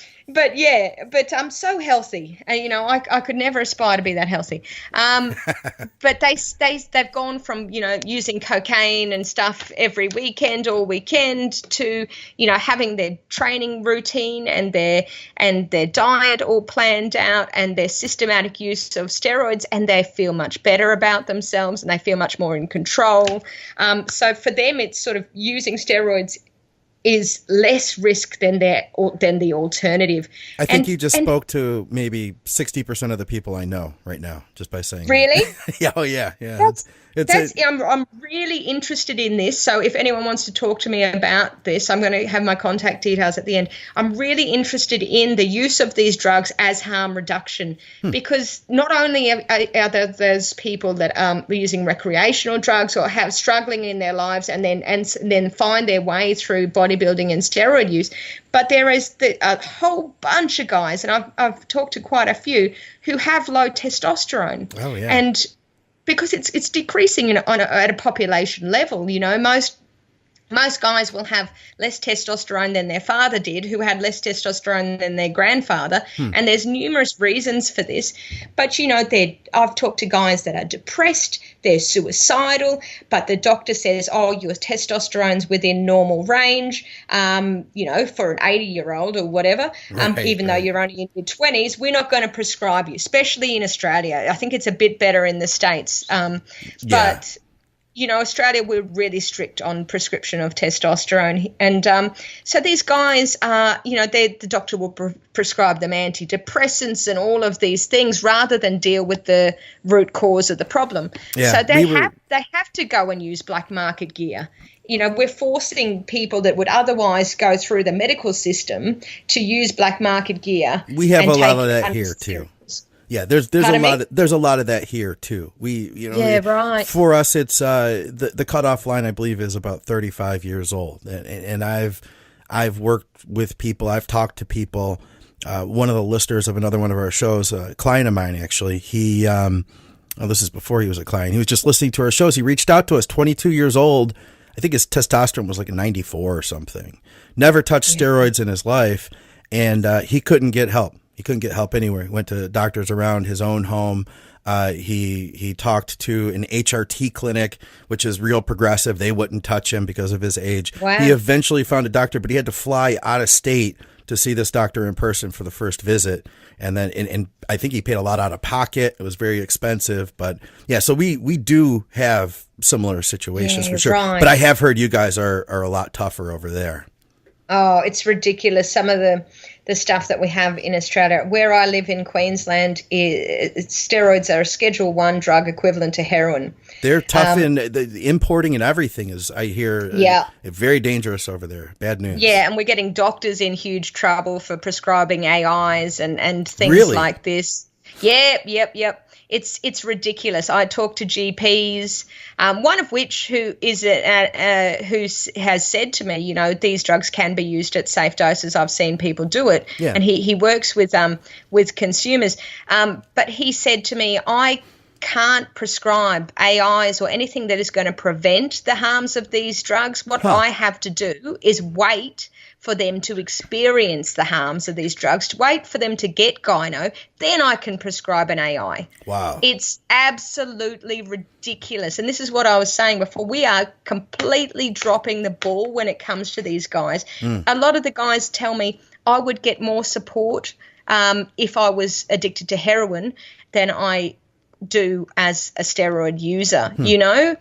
so healthy. And, I could never aspire to be that healthy. But they've gone from, using cocaine and stuff every weekend or weekend to, having their training routine and their diet all planned out and their systematic use of steroids, and they feel much better about themselves and they feel much more in control. So for them, it's sort of using steroids is less risk than the alternative. I think you just spoke to maybe 60% of the people I know right now just by saying really that. Yeah. Oh yeah. I'm really interested in this. So if anyone wants to talk to me about this, I'm going to have my contact details at the end. I'm really interested in the use of these drugs as harm reduction, because not only are there those people that are using recreational drugs or have struggling in their lives and then find their way through bodybuilding and steroid use, but there is a whole bunch of guys, and I've talked to quite a few, who have low testosterone. Oh yeah. And because it's decreasing at a population level, most guys will have less testosterone than their father did, who had less testosterone than their grandfather. And there's numerous reasons for this. But, I've talked to guys that are depressed, they're suicidal, but the doctor says, oh, your testosterone's within normal range, for an 80-year-old or whatever, even though you're only in your 20s, we're not going to prescribe you, especially in Australia. I think it's a bit better in the States. But Australia, we're really strict on prescription of testosterone. And so these guys are, the doctor will prescribe them antidepressants and all of these things rather than deal with the root cause of the problem. Yeah, so they have to go and use black market gear. We're forcing people that would otherwise go through the medical system to use black market gear. We have a lot of that here too. Yeah, there's a lot of that here too. Right. For us, it's the cutoff line, I believe, is about 35 years old, and I've worked with people, I've talked to people. One of the listeners of another one of our shows, a client of mine, actually, he, this is before he was a client. He was just listening to our shows. He reached out to us, 22 years old. I think his testosterone was like a 94 or something. Never touched steroids in his life, and he couldn't get help. He couldn't get help anywhere. He went to doctors around his own home. He talked to an HRT clinic, which is real progressive. They wouldn't touch him because of his age. Wow. He eventually found a doctor, but he had to fly out of state to see this doctor in person for the first visit. And then, and I think he paid a lot out of pocket. It was very expensive, but yeah, so we do have similar situations for sure. Right. But I have heard you guys are a lot tougher over there. Oh, it's ridiculous. Some of the stuff that we have in Australia. Where I live in Queensland, steroids are a Schedule 1 drug equivalent to heroin. They're tough in the importing and everything is, I hear, very dangerous over there. Bad news. Yeah, and we're getting doctors in huge trouble for prescribing AIs and things like this. Yep. It's ridiculous. I talk to GPs, one of which who has said to me, these drugs can be used at safe doses. I've seen people do it, and he works with consumers. But he said to me, I can't prescribe AIs or anything that is going to prevent the harms of these drugs. What I have to do is wait for them to experience the harms of these drugs, to wait for them to get gyno, then I can prescribe an AI. Wow. It's absolutely ridiculous. And this is what I was saying before. We are completely dropping the ball when it comes to these guys. A lot of the guys tell me I would get more support if I was addicted to heroin than I do as a steroid user, Yeah.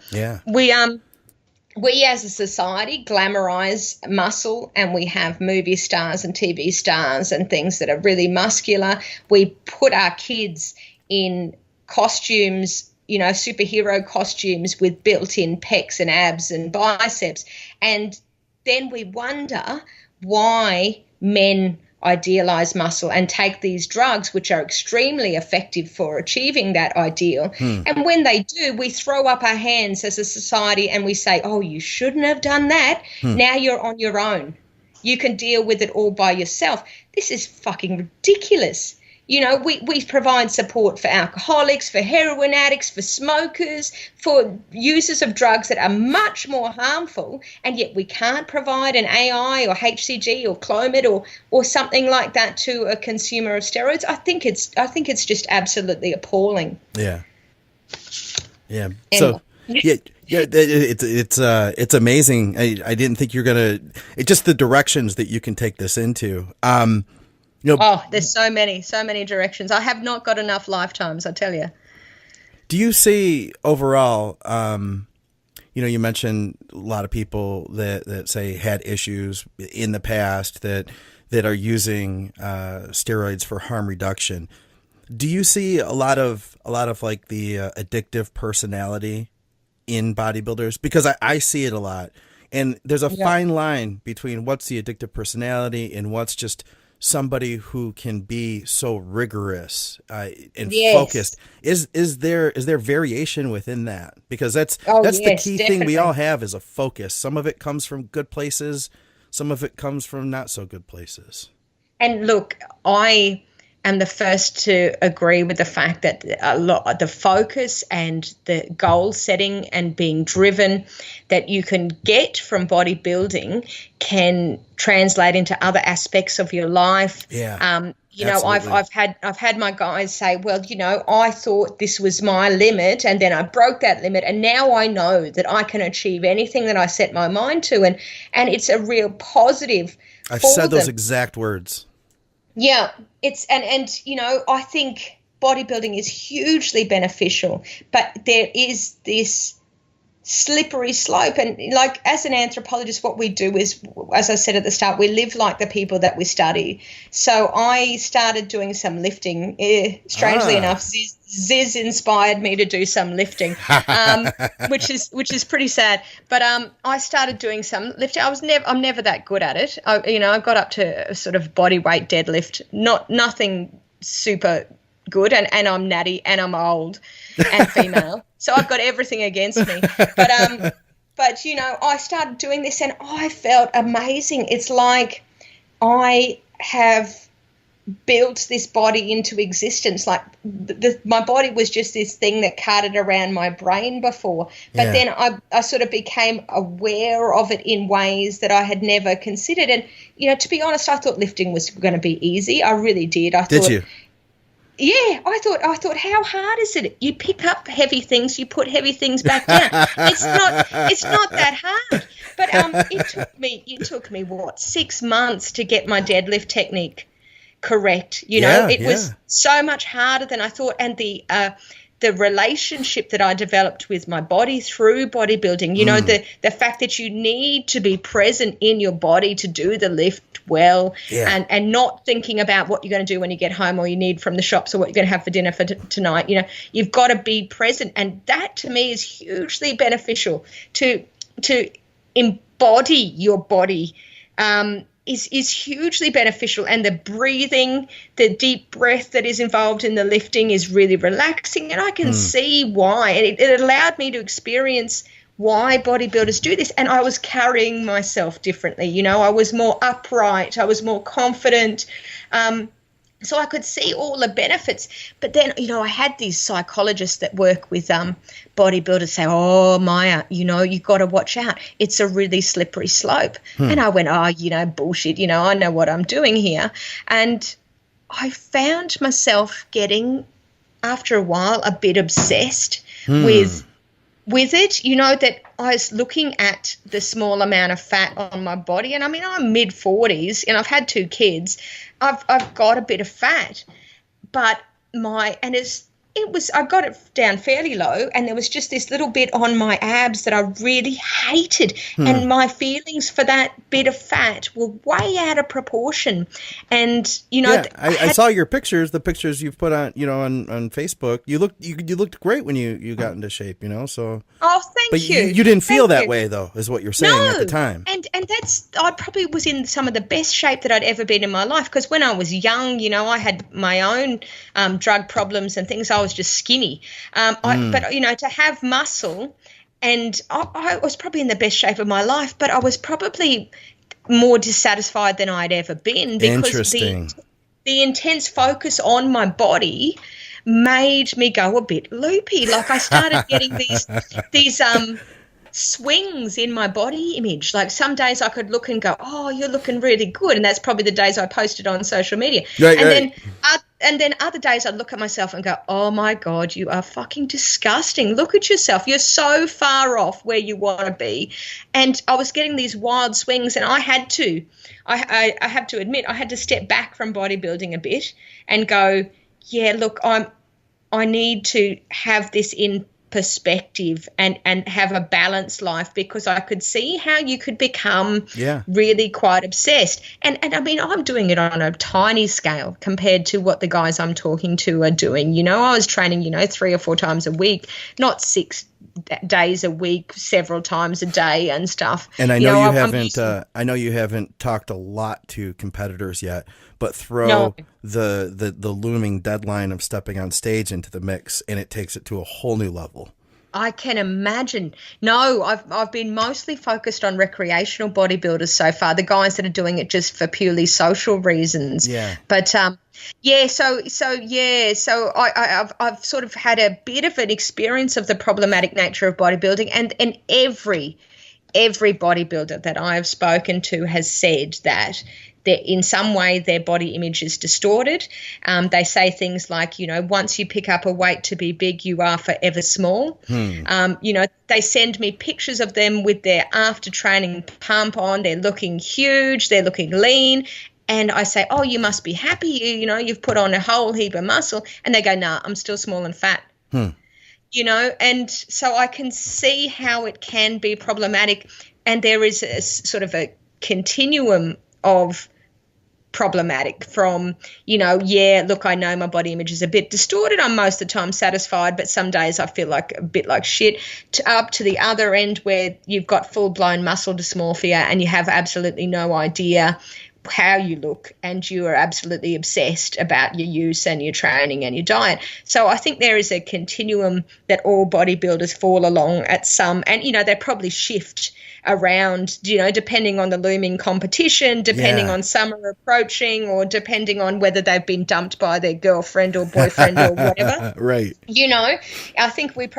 We as a society glamorize muscle, and we have movie stars and TV stars and things that are really muscular. We put our kids in costumes, superhero costumes with built-in pecs and abs and biceps. And then we wonder why men idealized muscle and take these drugs, which are extremely effective for achieving that ideal. And when they do, we throw up our hands as a society and we say, oh, you shouldn't have done that. Now you're on your own. You can deal with it all by yourself. This is fucking ridiculous. You know, we provide support for alcoholics, for heroin addicts, for smokers, for users of drugs that are much more harmful, and yet we can't provide an AI or HCG or Clomid or something like that to a consumer of steroids. I think it's just absolutely appalling. Yeah. Yeah. So it's amazing. I didn't think you're gonna. It's just the directions that you can take this into. There's so many directions. I have not got enough lifetimes, I tell you. Do you see overall, you mentioned a lot of people that say had issues in the past that are using steroids for harm reduction. Do you see a lot of like the addictive personality in bodybuilders? Because I see it a lot. And there's a fine line between what's the addictive personality and what's just somebody who can be so rigorous and focused. Is there variation within that? Because that's the key thing we all have is a focus. Some of it comes from good places, some of it comes from not so good places. And look, I am the first to agree with the fact that the focus and the goal setting and being driven that you can get from bodybuilding can translate into other aspects of your life. Yeah. I've had my guys say, well, I thought this was my limit and then I broke that limit and now I know that I can achieve anything that I set my mind to, and it's a real positive. I've said those exact words. Yeah, it's and I think bodybuilding is hugely beneficial, but there is this slippery slope. And like as an anthropologist, what we do is, as I said at the start, we live like the people that we study. So I started doing some lifting. Strangely enough, Ziz inspired me to do some lifting, which is pretty sad. But I started doing some lifting. I'm never that good at it. I got up to a sort of body weight deadlift, nothing super good, and I'm natty and I'm old and female, so I've got everything against me. But I started doing this and I felt amazing. It's like I have built this body into existence. Like my body was just this thing that carted around my brain before, but then I sort of became aware of it in ways that I had never considered. And to be honest, I thought lifting was going to be easy. I really did. Did you? Yeah, I thought, how hard is it? You pick up heavy things, you put heavy things back down. It's not that hard. But it took me 6 months to get my deadlift technique correct. It was so much harder than I thought. And the relationship that I developed with my body through bodybuilding, the fact that you need to be present in your body to do the lift well, and not thinking about what you're going to do when you get home or you need from the shops or what you're going to have for dinner for tonight. You've got to be present, and that to me is hugely beneficial. To embody your body is hugely beneficial, and the breathing, the deep breath that is involved in the lifting is really relaxing, and I can see why. And it allowed me to experience why bodybuilders do this, and I was carrying myself differently. I was more upright, I was more confident, so I could see all the benefits. But then, I had these psychologists that work with bodybuilders say, oh, Maya, you've got to watch out. It's a really slippery slope. And I went, bullshit, I know what I'm doing here. And I found myself getting, after a while, a bit obsessed with it, that I was looking at the small amount of fat on my body. And I mean, I'm mid-40s and I've had 2 kids. I've got a bit of fat, but it's I got it down fairly low, and there was just this little bit on my abs that I really hated. And my feelings for that bit of fat were way out of proportion. And, you know, I saw your pictures, the pictures you've put on, on Facebook. You looked great when you got into shape, so. Oh, thank you. You didn't feel that way though, is what you're saying at the time. And I probably was in some of the best shape that I'd ever been in my life, because when I was young, I had my own drug problems and things. I was just skinny. But, to have muscle, and I was probably in the best shape of my life, but I was probably more dissatisfied than I'd ever been, because the intense focus on my body made me go a bit loopy. Like I started getting these swings in my body image. Like some days I could look and go, oh, you're looking really good. And that's probably the days I posted on social media. And then other days I'd look at myself and go, oh my God, you are fucking disgusting. Look at yourself. You're so far off where you want to be. And I was getting these wild swings, and I had to, I have to admit, I had to step back from bodybuilding a bit and go, yeah, look, I need to have this in perspective and have a balanced life, because I could see how you could become really quite obsessed. And I mean, I'm doing it on a tiny scale compared to what the guys I'm talking to are doing. I was training, 3 or 4 times a week, not 6 days a week, several times a day and stuff. And I know I know you haven't talked a lot to competitors yet, but throw the looming deadline of stepping on stage into the mix, and it takes it to a whole new level. I can imagine. No, I've been mostly focused on recreational bodybuilders so far, the guys that are doing it just for purely social reasons. Yeah. But so I've sort of had a bit of an experience of the problematic nature of bodybuilding, and every bodybuilder that I have spoken to has said that in some way their body image is distorted. They say things like, once you pick up a weight to be big, you are forever small. They send me pictures of them with their after training pump on. They're looking huge. They're looking lean. And I say, oh, you must be happy. You've put on a whole heap of muscle. And they go, nah, I'm still small and fat. And so I can see how it can be problematic. And there is a sort of a continuum of problematic from, look, I know my body image is a bit distorted. I'm most of the time satisfied, but some days I feel like a bit like shit, up to the other end where you've got full-blown muscle dysmorphia and you have absolutely no idea how you look, and you are absolutely obsessed about your use and your training and your diet. So I think there is a continuum that all bodybuilders fall along at some, and they probably shift around, depending on the looming competition, depending on summer approaching, or depending on whether they've been dumped by their girlfriend or boyfriend or whatever. Right. I think we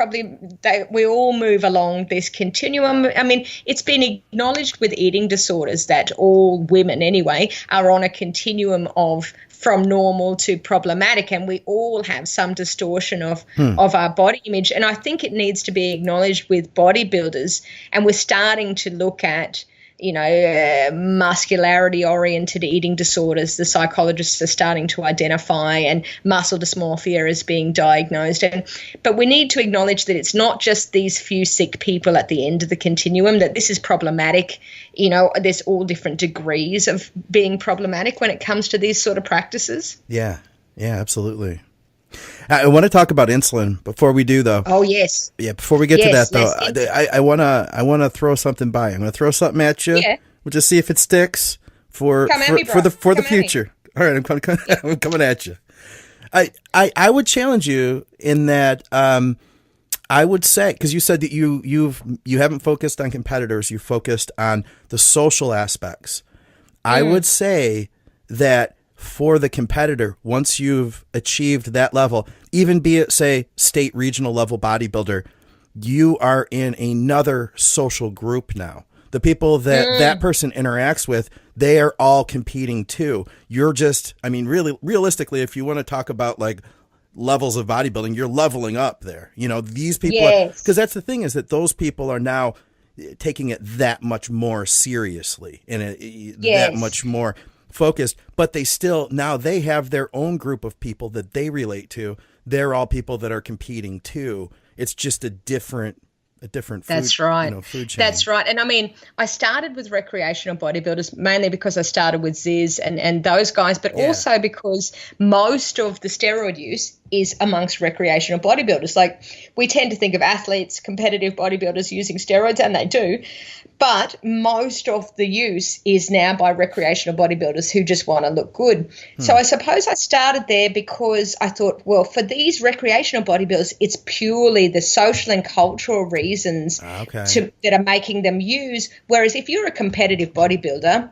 all move along this continuum. I mean, it's been acknowledged with eating disorders that all women anyway are on a continuum of from normal to problematic, and we all have some distortion of our body image. And I think it needs to be acknowledged with bodybuilders, and we're starting to look at muscularity-oriented eating disorders. The psychologists are starting to identify, and muscle dysmorphia is being diagnosed. But we need to acknowledge that it's not just these few sick people at the end of the continuum, that this is problematic. There's all different degrees of being problematic when it comes to these sort of practices. Yeah, absolutely. I want to talk about insulin before we do, though. Oh, yes. Yeah, before we get to that, though, I want to throw something by. I'm going to throw something at you. Yeah. We'll just see if it sticks for the future. All right, I'm coming at you. I would challenge you in that I would say, because you said that you haven't focused on competitors, you focused on the social aspects. I would say that for the competitor, once you've achieved that level, even be it, say, state, regional level bodybuilder, you are in another social group now. The people that person interacts with, they are all competing too. You're just, really, realistically, if you want to talk about like levels of bodybuilding, you're leveling up there. These people, because that's the thing, is that those people are now taking it that much more seriously and that much more focused, but they still, now they have their own group of people that they relate to they're all people that are competing too. It's just a different food, That's right. Food chain. That's right. And I mean, I started with recreational bodybuilders mainly because I started with Ziz and those guys, but also because most of the steroid use is amongst recreational bodybuilders. Like, we tend to think of athletes, competitive bodybuilders using steroids, and they do, but most of the use is now by recreational bodybuilders who just want to look good. So I suppose I started there because I thought, well, for these recreational bodybuilders, it's purely the social and cultural reasons that are making them use. Whereas if you're a competitive bodybuilder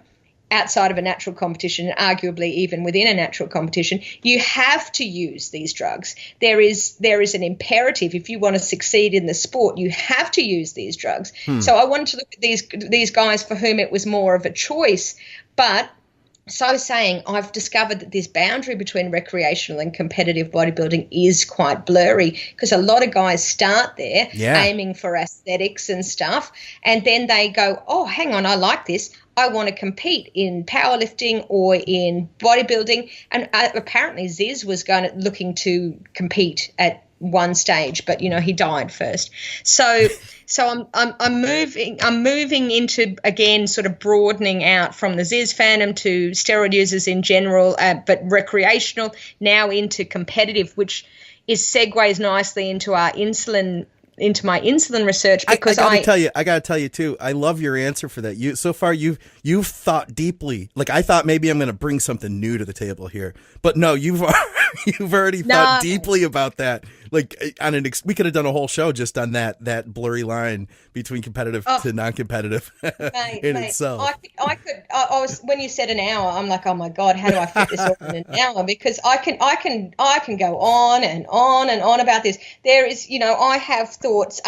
outside of a natural competition, and arguably even within a natural competition, you have to use these drugs. There is an imperative. If you want to succeed in the sport, you have to use these drugs. So I wanted to look at these guys for whom it was more of a choice. But so saying, I've discovered that this boundary between recreational and competitive bodybuilding is quite blurry, because a lot of guys start there aiming for aesthetics and stuff, and then they go, oh, hang on, I like this. I want to compete in powerlifting or in bodybuilding. And apparently Ziz was looking to compete at one stage, but he died first. So I'm moving into, again, sort of broadening out from the Ziz fandom to steroid users in general, but recreational, now into competitive, which segues nicely into my insulin research, because I gotta tell you too, I love your answer for that. You've thought deeply. Like, I thought maybe I'm going to bring something new to the table here, but no, you've already thought deeply about that. Like, we could have done a whole show just on that blurry line between competitive to non-competitive itself. I was, when you said an hour, I'm like, oh my God, how do I fit this all in an hour? Because I can go on and on and on about this. There is, I have thoughts.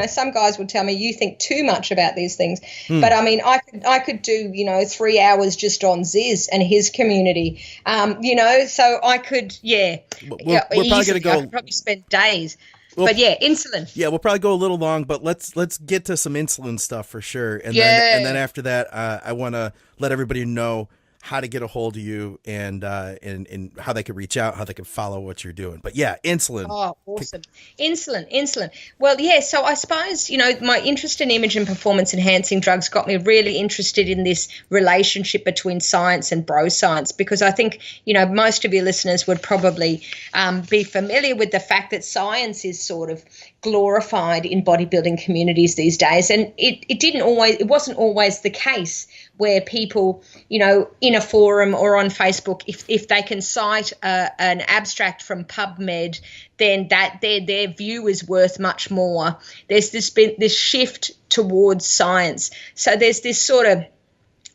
Some guys would tell me you think too much about these things, but I mean, I could do 3 hours just on Ziz and his community. So I could, we're probably going to go. I could probably spend days. But insulin. Yeah, we'll probably go a little long, but let's get to some insulin stuff for sure. And then after that, I want to let everybody know how to get a hold of you and how they can reach out, how they can follow what you're doing. But insulin. Oh, awesome. Insulin. Well, so I suppose, my interest in image and performance enhancing drugs got me really interested in this relationship between science and bro science, because I think, most of your listeners would probably be familiar with the fact that science is sort of glorified in bodybuilding communities these days. And it wasn't always the case, where people, in a forum or on Facebook, if they can cite an abstract from PubMed, then that their view is worth much more. There's this shift towards science. So there's this sort of,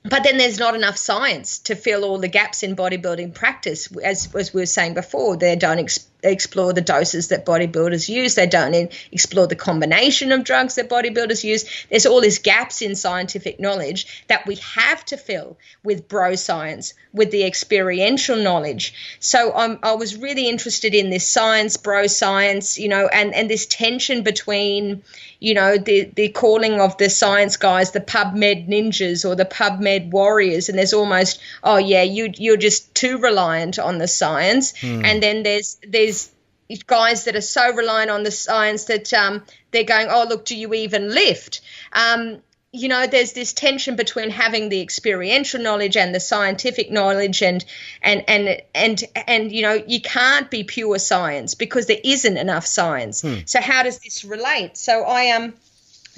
but then there's not enough science to fill all the gaps in bodybuilding practice. As we were saying before, they don't explore the doses that bodybuilders use. They don't explore the combination of drugs that bodybuilders use. There's all these gaps in scientific knowledge that we have to fill with bro science, with the experiential knowledge. So I was really interested in this science, bro science, and this tension between, the calling of the science guys, the PubMed ninjas or the PubMed warriors. And there's almost, you're just too reliant on the science. And then there's guys that are so reliant on the science that they're going, oh, look, do you even lift? There's this tension between having the experiential knowledge and the scientific knowledge, and you can't be pure science because there isn't enough science. So how does this relate? So I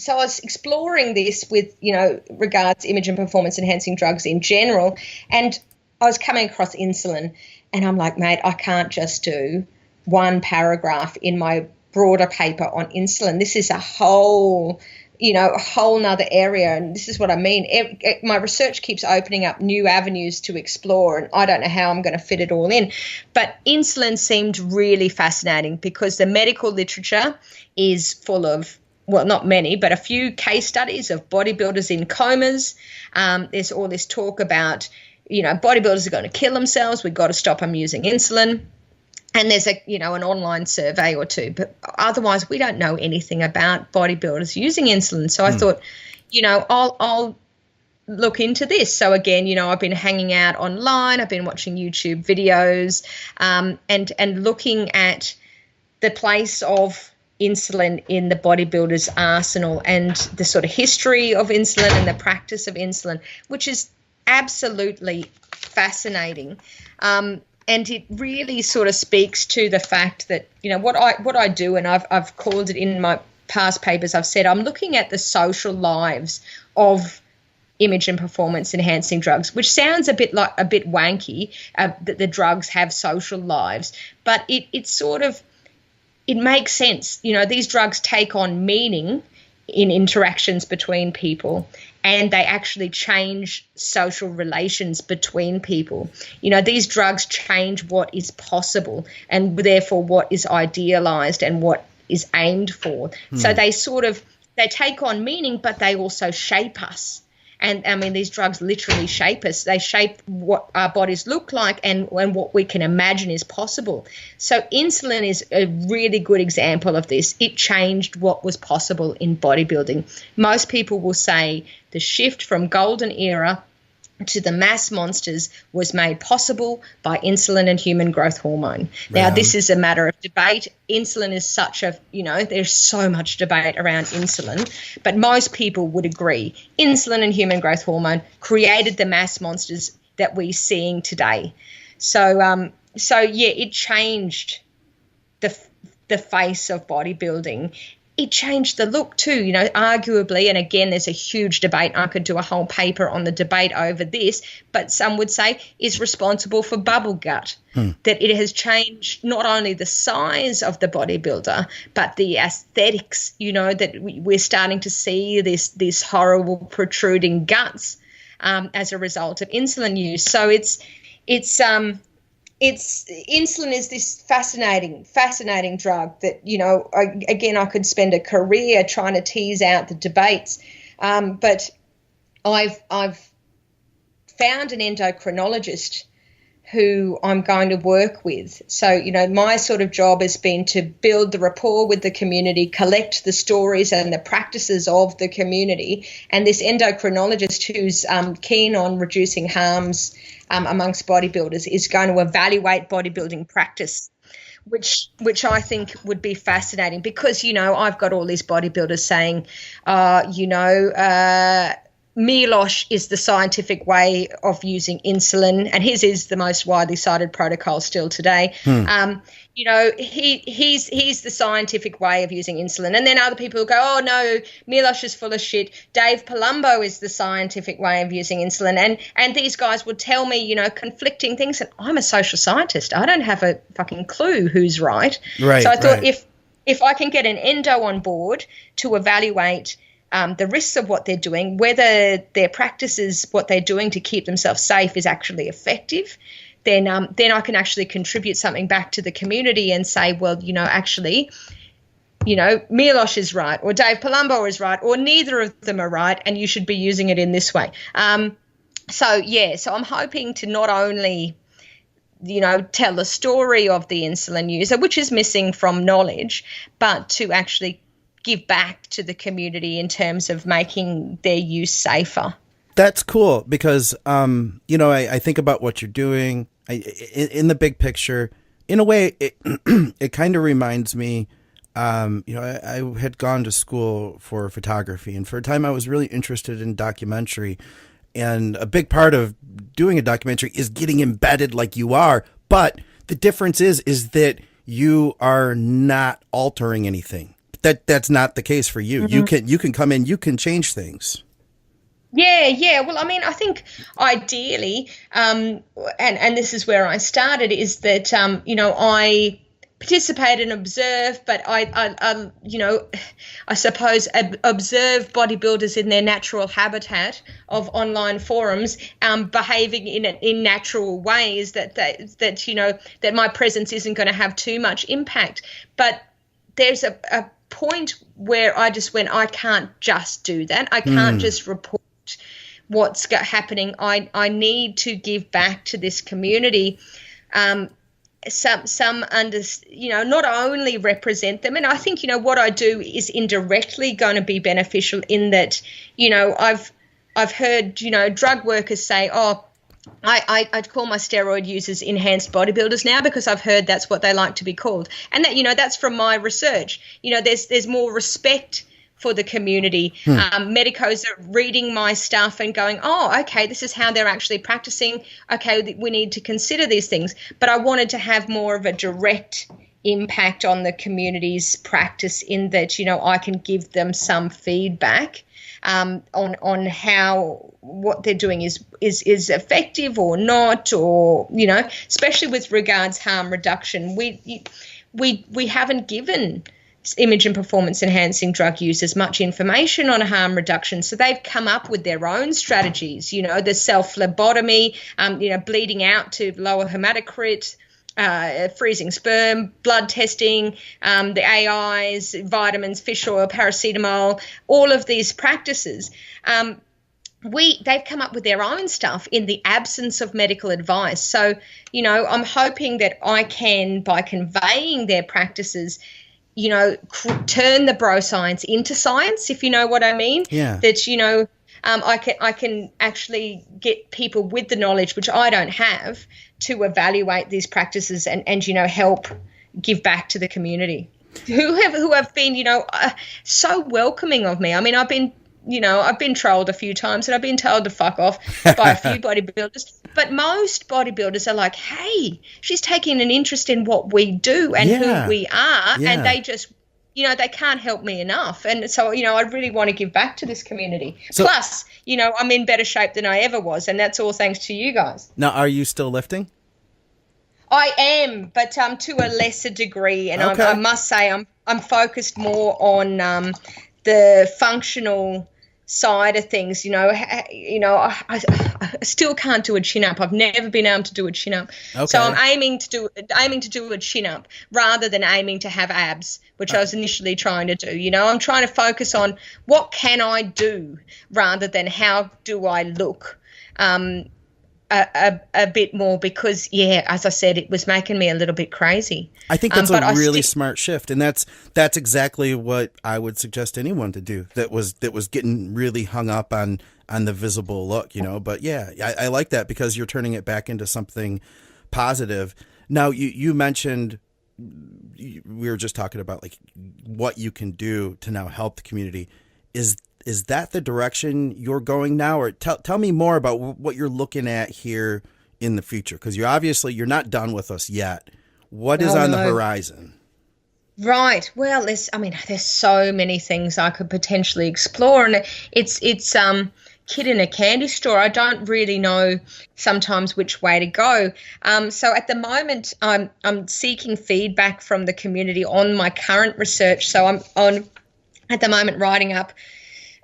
was exploring this with, regards image and performance enhancing drugs in general, and I was coming across insulin, and I'm like, mate, I can't just do one paragraph in my broader paper on insulin. This is a whole nother area, and this is what I mean. My research keeps opening up new avenues to explore, and I don't know how I'm going to fit it all in. But insulin seemed really fascinating because the medical literature is full of, well, not many, but a few case studies of bodybuilders in comas. There's all this talk about, bodybuilders are going to kill themselves. We've got to stop them using insulin. And there's an online survey or two, but otherwise we don't know anything about bodybuilders using insulin. So I thought, I'll look into this. So again, I've been hanging out online. I've been watching YouTube videos, and looking at the place of insulin in the bodybuilder's arsenal and the sort of history of insulin and the practice of insulin, which is absolutely fascinating. And it really sort of speaks to the fact that, you know, what I do, and I've called it in my past papers, I've said I'm looking at the social lives of image and performance enhancing drugs, which sounds a bit wanky, that the drugs have social lives, but it makes sense. You know, these drugs take on meaning in interactions between people, and they actually change social relations between people. You know, these drugs change what is possible and therefore what is idealized and what is aimed for. So they take on meaning, but they also shape us. And I mean, these drugs literally shape us. They shape what our bodies look like and what we can imagine is possible. So insulin is a really good example of this. It changed what was possible in bodybuilding. Most people will say the shift from golden era to the mass monsters was made possible by insulin and human growth hormone. Now, this is a matter of debate. Insulin is there's so much debate around insulin, but most people would agree insulin and human growth hormone created the mass monsters that we're seeing today. So it changed the face of bodybuilding. It changed the look too, you know, arguably, and again, there's a huge debate. I could do a whole paper on the debate over this, but some would say is responsible for bubble gut, that it has changed not only the size of the bodybuilder, but the aesthetics, you know, that we're starting to see this horrible protruding guts as a result of insulin use. So insulin is this fascinating drug that, you know, I could spend a career trying to tease out the debates, but I've found an endocrinologist who I'm going to work with. So, you know, my sort of job has been to build the rapport with the community, collect the stories and the practices of the community, and this endocrinologist who's keen on reducing harms amongst bodybuilders is going to evaluate bodybuilding practice, which I think would be fascinating because, you know, I've got all these bodybuilders saying, Milosh is the scientific way of using insulin, and his is the most widely cited protocol still today. You know, he's the scientific way of using insulin. And then other people go, oh, no, Milosh is full of shit. Dave Palumbo is the scientific way of using insulin. And these guys would tell me, you know, conflicting things. And I'm a social scientist. I don't have a fucking clue who's right. So I thought if I can get an endo on board to evaluate the risks of what they're doing, whether their practices, what they're doing to keep themselves safe is actually effective, then I can actually contribute something back to the community and say, well, you know, actually, you know, Milosh is right or Dave Palumbo is right or neither of them are right and you should be using it in this way. So I'm hoping to not only, you know, tell the story of the insulin user, which is missing from knowledge, but to actually give back to the community in terms of making their use safer. That's cool because, you know, I think about what you're doing in the big picture. In a way, it kind of reminds me, you know, I had gone to school for photography, and for a time I was really interested in documentary. And a big part of doing a documentary is getting embedded like you are. But the difference is that you are not altering anything. That's not the case for you. Mm-hmm. You can come in, you can change things. Yeah. Well, I mean, I think ideally, and this is where I started, is that, you know, I participate and observe, but I you know, I suppose observe bodybuilders in their natural habitat of online forums, behaving in natural ways that you know, that my presence isn't going to have too much impact. But there's a point where I just went, I can't just do that. I can't just report what's happening. I need to give back to this community. Some you know, not only represent them, and I think, you know, what I do is indirectly going to be beneficial in that, you know, I've heard, you know, drug workers say, oh, I'd call my steroid users enhanced bodybuilders now, because I've heard that's what they like to be called. And that, that's from my research. There's more respect for the community. Medicos are reading my stuff and going, oh, okay, this is how they're actually practicing. Okay, we need to consider these things. But I wanted to have more of a direct impact on the community's practice, in that, I can give them some feedback on how what they're doing is effective or not, or especially with regards harm reduction. We haven't given image and performance enhancing drug users much information on harm reduction, so they've come up with their own strategies. The self phlebotomy, bleeding out to lower hematocrit, freezing sperm, blood testing, the AIs, vitamins, fish oil, paracetamol, all of these practices. They've come up with their own stuff in the absence of medical advice. So, I'm hoping that I can, by conveying their practices, turn the bro science into science, if you know what I mean. Yeah. That, I can actually get people with the knowledge, which I don't have, to evaluate these practices and help give back to the community who have been, so welcoming of me. I mean, I've been trolled a few times and I've been told to fuck off by a few bodybuilders, but most bodybuilders are like, hey, she's taking an interest in what we do and who we are. Yeah. And they just, they can't help me enough. And so, I really want to give back to this community. So, plus, I'm in better shape than I ever was, and that's all thanks to you guys. Now, are you still lifting? I am, but to a lesser degree, and okay. I must say I'm focused more on the functional side of things. I still can't do a chin up. I've never been able to do a chin up. Okay. So I'm aiming to do a chin up rather than aiming to have abs, which I was initially trying to do. I'm trying to focus on what can I do rather than how do I look. A bit more, because as I said, it was making me a little bit crazy. I think that's a really smart shift, and that's exactly what I would suggest anyone to do that was getting really hung up on the visible look, but I like that, because you're turning it back into something positive. Now you mentioned, we were just talking about like what you can do to now help the community. Is that the direction you're going now? Or tell me more about what you're looking at here in the future, because you're not done with us yet. What is on the horizon? Right. Well, there's so many things I could potentially explore, and it's kid in a candy store. I don't really know sometimes which way to go. So at the moment, I'm seeking feedback from the community on my current research. So I'm at the moment writing up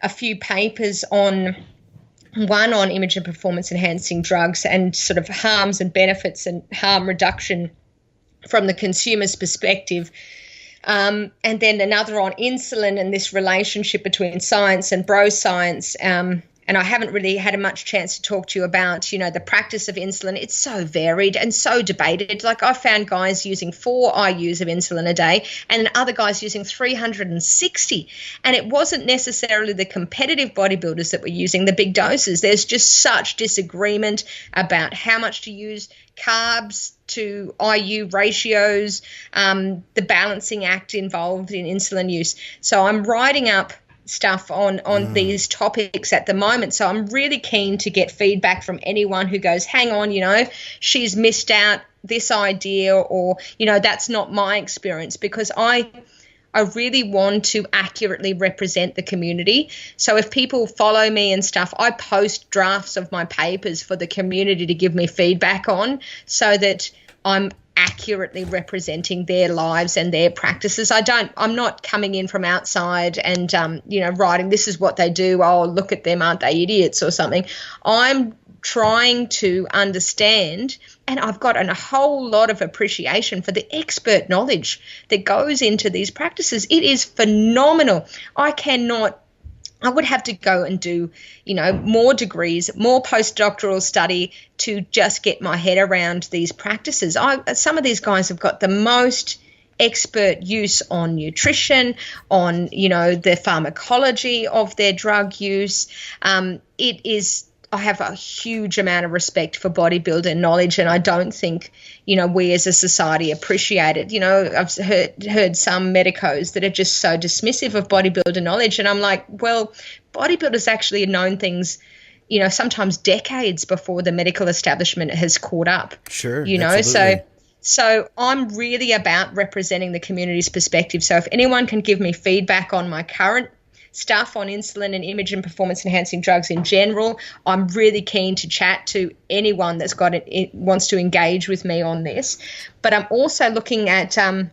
a few papers on image and performance enhancing drugs and sort of harms and benefits and harm reduction from the consumer's perspective. And then another on insulin and this relationship between science and bro science. And I haven't really had much chance to talk to you about, the practice of insulin. It's so varied and so debated. Like, I found guys using 4 IUs of insulin a day and other guys using 360. And it wasn't necessarily the competitive bodybuilders that were using the big doses. There's just such disagreement about how much to use, carbs to IU ratios, the balancing act involved in insulin use. So I'm writing up stuff on these topics at the moment. So I'm really keen to get feedback from anyone who goes, hang on, she's missed out this idea, or, that's not my experience, because I really want to accurately represent the community. So if people follow me and stuff, I post drafts of my papers for the community to give me feedback on, so that I'm accurately representing their lives and their practices. I'm not coming in from outside and, writing, this is what they do. Oh, look at them. Aren't they idiots or something? I'm trying to understand, and I've got a whole lot of appreciation for the expert knowledge that goes into these practices. It is phenomenal. I would have to go and do, more degrees, more postdoctoral study to just get my head around these practices. Some of these guys have got the most expert use on nutrition, on, the pharmacology of their drug use. I have a huge amount of respect for bodybuilder knowledge, and I don't think, we as a society appreciate it. I've heard some medicos that are just so dismissive of bodybuilder knowledge, and I'm like, well, bodybuilders actually have known things, sometimes decades before the medical establishment has caught up. Sure, absolutely. So I'm really about representing the community's perspective. So if anyone can give me feedback on my current stuff on insulin and image and performance enhancing drugs in general, I'm really keen to chat to anyone that's wants to engage with me on this. But I'm also looking at some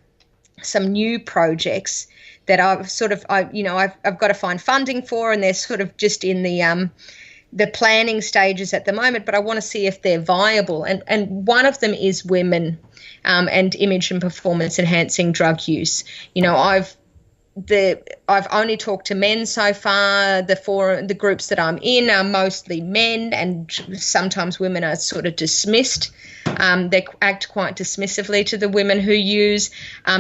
new projects that I've I've got to find funding for, and they're sort of just in the planning stages at the moment, but I want to see if they're viable. And one of them is women and image and performance enhancing drug use. I've only talked to men so far. The groups that I'm in are mostly men, and sometimes women are sort of dismissed. They act quite dismissively to the women who use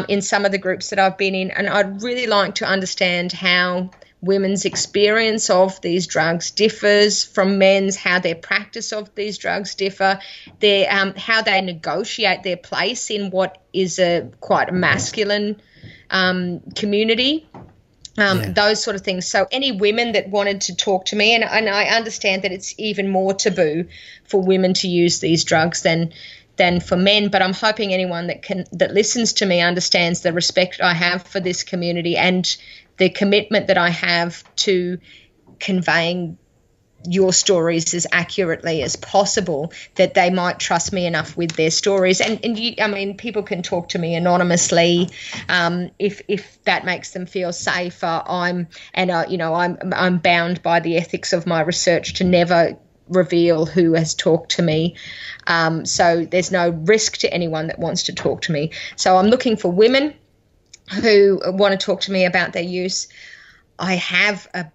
in some of the groups that I've been in. And I'd really like to understand how women's experience of these drugs differs from men's, how their practice of these drugs differ, how they negotiate their place in what is quite a masculine community, those sort of things. So any women that wanted to talk to me, and I understand that it's even more taboo for women to use these drugs than for men, but I'm hoping anyone that listens to me understands the respect I have for this community and the commitment that I have to conveying your stories as accurately as possible, that they might trust me enough with their stories. And people can talk to me anonymously if that makes them feel safer. I'm bound by the ethics of my research to never reveal who has talked to me. So there's no risk to anyone that wants to talk to me. So I'm looking for women who want to talk to me about their use. I have a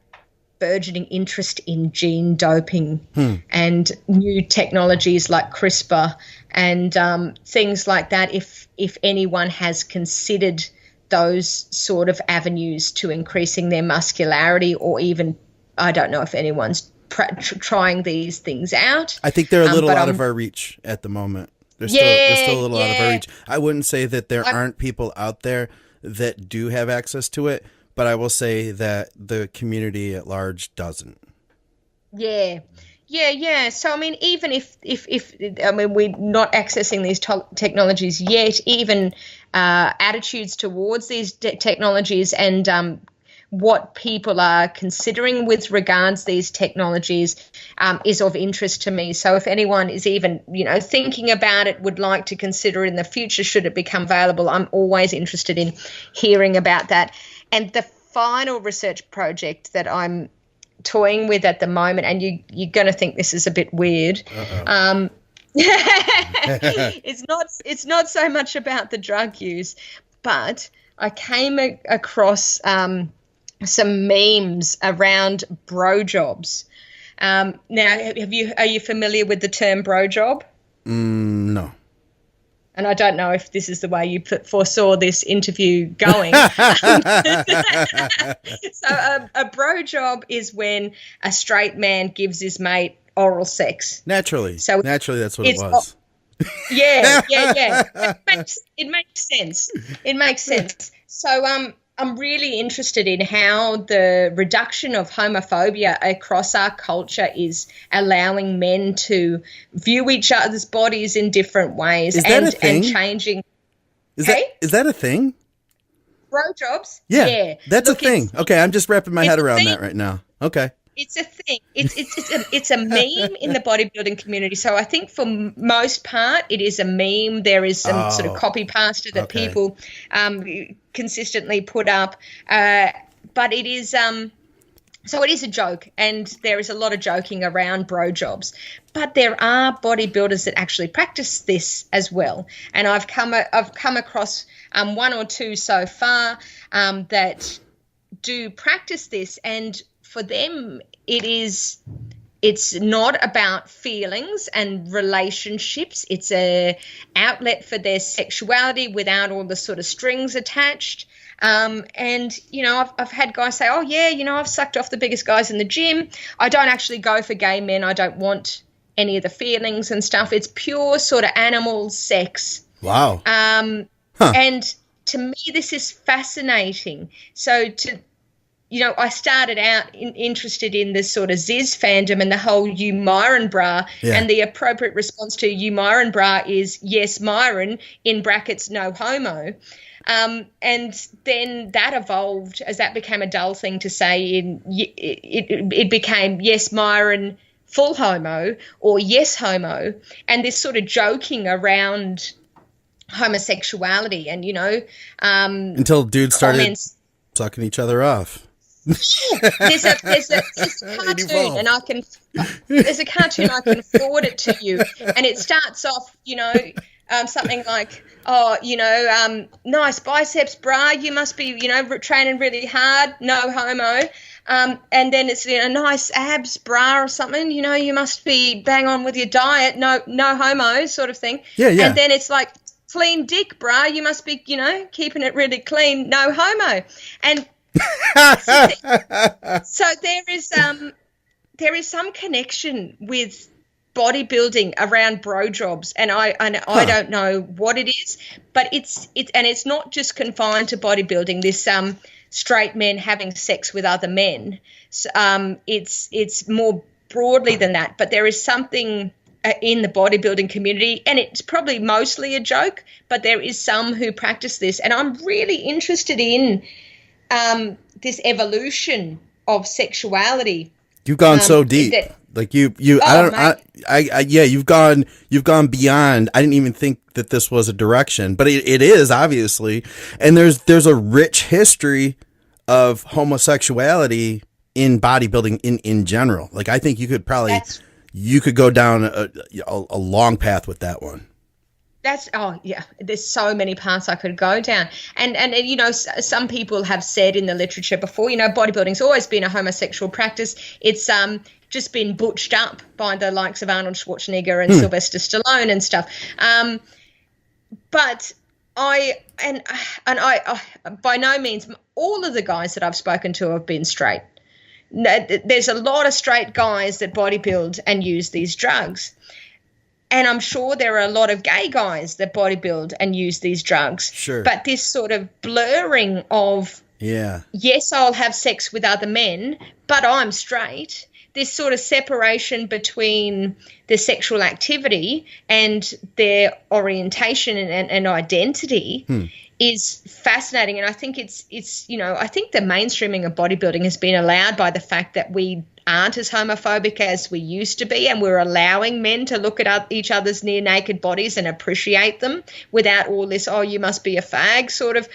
burgeoning interest in gene doping and new technologies like CRISPR and things like that. If anyone has considered those sort of avenues to increasing their muscularity, or even, I don't know if anyone's trying these things out. I think they're a little out of our reach at the moment. They're still a little out of our reach. I wouldn't say that there aren't people out there that do have access to it, but I will say that the community at large doesn't. Yeah. So, even if we're not accessing these technologies yet, even attitudes towards these technologies and what people are considering with regards to these technologies is of interest to me. So if anyone is even, thinking about it, would like to consider it in the future, should it become available, I'm always interested in hearing about that. And the final research project that I'm toying with at the moment, and you're going to think this is a bit weird. It's not so much about the drug use, but I came across some memes around bro jobs. Now, are you familiar with the term bro job? No. And I don't know if this is the way you foresaw this interview going. So a bro job is when a straight man gives his mate oral sex. Naturally. So naturally, that's what it was. Yeah. It makes sense. So I'm really interested in how the reduction of homophobia across our culture is allowing men to view each other's bodies in different ways. Is that a thing? And changing. Is that a thing? Bro jobs? Yeah. That's a thing. Okay, I'm just wrapping my head around that right now. Okay. It's a thing. It's a meme in the bodybuilding community. So I think for most part, it is a meme. There is some sort of copy pasta that people consistently put up, but it is so it is a joke, and there is a lot of joking around bro jobs. But there are bodybuilders that actually practice this as well, and I've come across one or two so far that do practice this, and for them, it's not about feelings and relationships. It's a outlet for their sexuality without all the sort of strings attached. And, I've had guys say, oh, yeah, I've sucked off the biggest guys in the gym. I don't actually go for gay men. I don't want any of the feelings and stuff. It's pure sort of animal sex. Wow. And to me, this is fascinating. So I started out interested in this sort of Ziz fandom and the whole you Myron bra, and the appropriate response to you Myron bra is yes Myron, in brackets no homo. And then that evolved as that became a dull thing to say. It became yes Myron full homo or yes homo, and this sort of joking around homosexuality and until dudes started sucking each other off. There's a cartoon, and there's a cartoon I can forward it to you, and it starts off, something like, nice biceps, bra. You must be, training really hard. No homo. And then it's nice abs, bra, or something. You must be bang on with your diet. No homo, sort of thing. Yeah. And then it's like clean dick, bra. You must be, keeping it really clean. No homo. And so there is some connection with bodybuilding around bro jobs, and I don't know what it is, but it's not just confined to bodybuilding. This straight men having sex with other men. It's more broadly than that, but there is something in the bodybuilding community, and it's probably mostly a joke, but there is some who practice this, and I'm really interested in this evolution of sexuality. You've gone so deep. You've gone beyond. I didn't even think that this was a direction, but it is obviously. And there's a rich history of homosexuality in bodybuilding in general. Like, I think you could probably, you could go down a long path with that one. There's so many paths I could go down. And some people have said in the literature before, bodybuilding's always been a homosexual practice. It's just been butched up by the likes of Arnold Schwarzenegger and Sylvester Stallone and stuff. But I by no means, all of the guys that I've spoken to have been straight. There's a lot of straight guys that bodybuild and use these drugs. And I'm sure there are a lot of gay guys that bodybuild and use these drugs. Sure. But this sort of blurring of, yes, I'll have sex with other men, but I'm straight. This sort of separation between the sexual activity and their orientation and identity is fascinating. And I think it's I think the mainstreaming of bodybuilding has been allowed by the fact that we aren't as homophobic as we used to be, and we're allowing men to look at each other's near naked bodies and appreciate them without all this, oh, you must be a fag sort of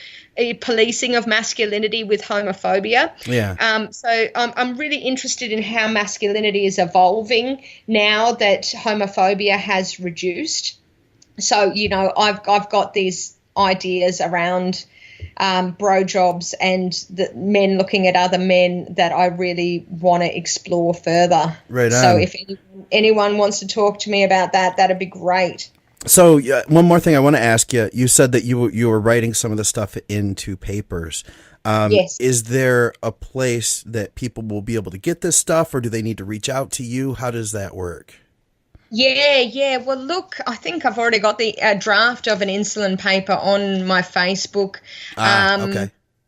policing of masculinity with homophobia. So I'm really interested in how masculinity is evolving now that homophobia has reduced. So I've got these ideas around bro jobs and the men looking at other men that I really want to explore further. Right on. So if anyone wants to talk to me about that, that'd be great. So one more thing I want to ask you. You said that you were writing some of the stuff into papers. Yes. Is there a place that people will be able to get this stuff, or do they need to reach out to you? How does that work? Yeah. Well, look, I think I've already got the draft of an insulin paper on my Facebook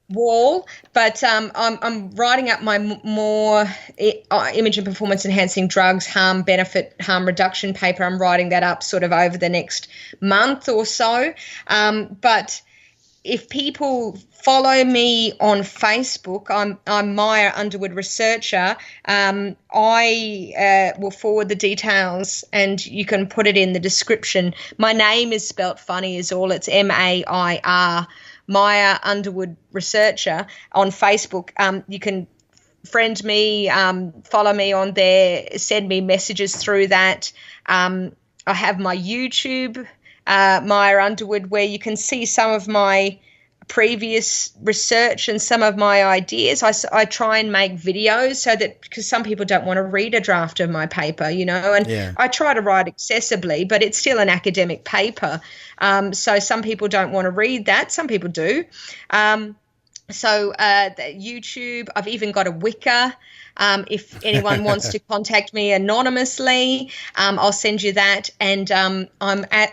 wall, but I'm writing up my more image and performance enhancing drugs harm reduction paper. I'm writing that up sort of over the next month or so. But if people follow me on Facebook, I'm Mair Underwood Researcher. I will forward the details, and you can put it in the description. My name is spelt funny is all. It's Mair, Mair Underwood Researcher on Facebook. You can friend me, follow me on there, send me messages through that. I have my YouTube, Mair Underwood, where you can see some of my previous research and some of my ideas. I try and make videos so that, because some people don't want to read a draft of my paper, and I try to write accessibly, but it's still an academic paper. So some people don't want to read that. Some people do. the YouTube, I've even got a Wicca. If anyone wants to contact me anonymously, I'll send you that. And I'm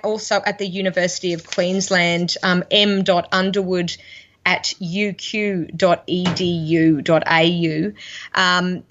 also at the University of Queensland, m.underwood at uq.edu.au.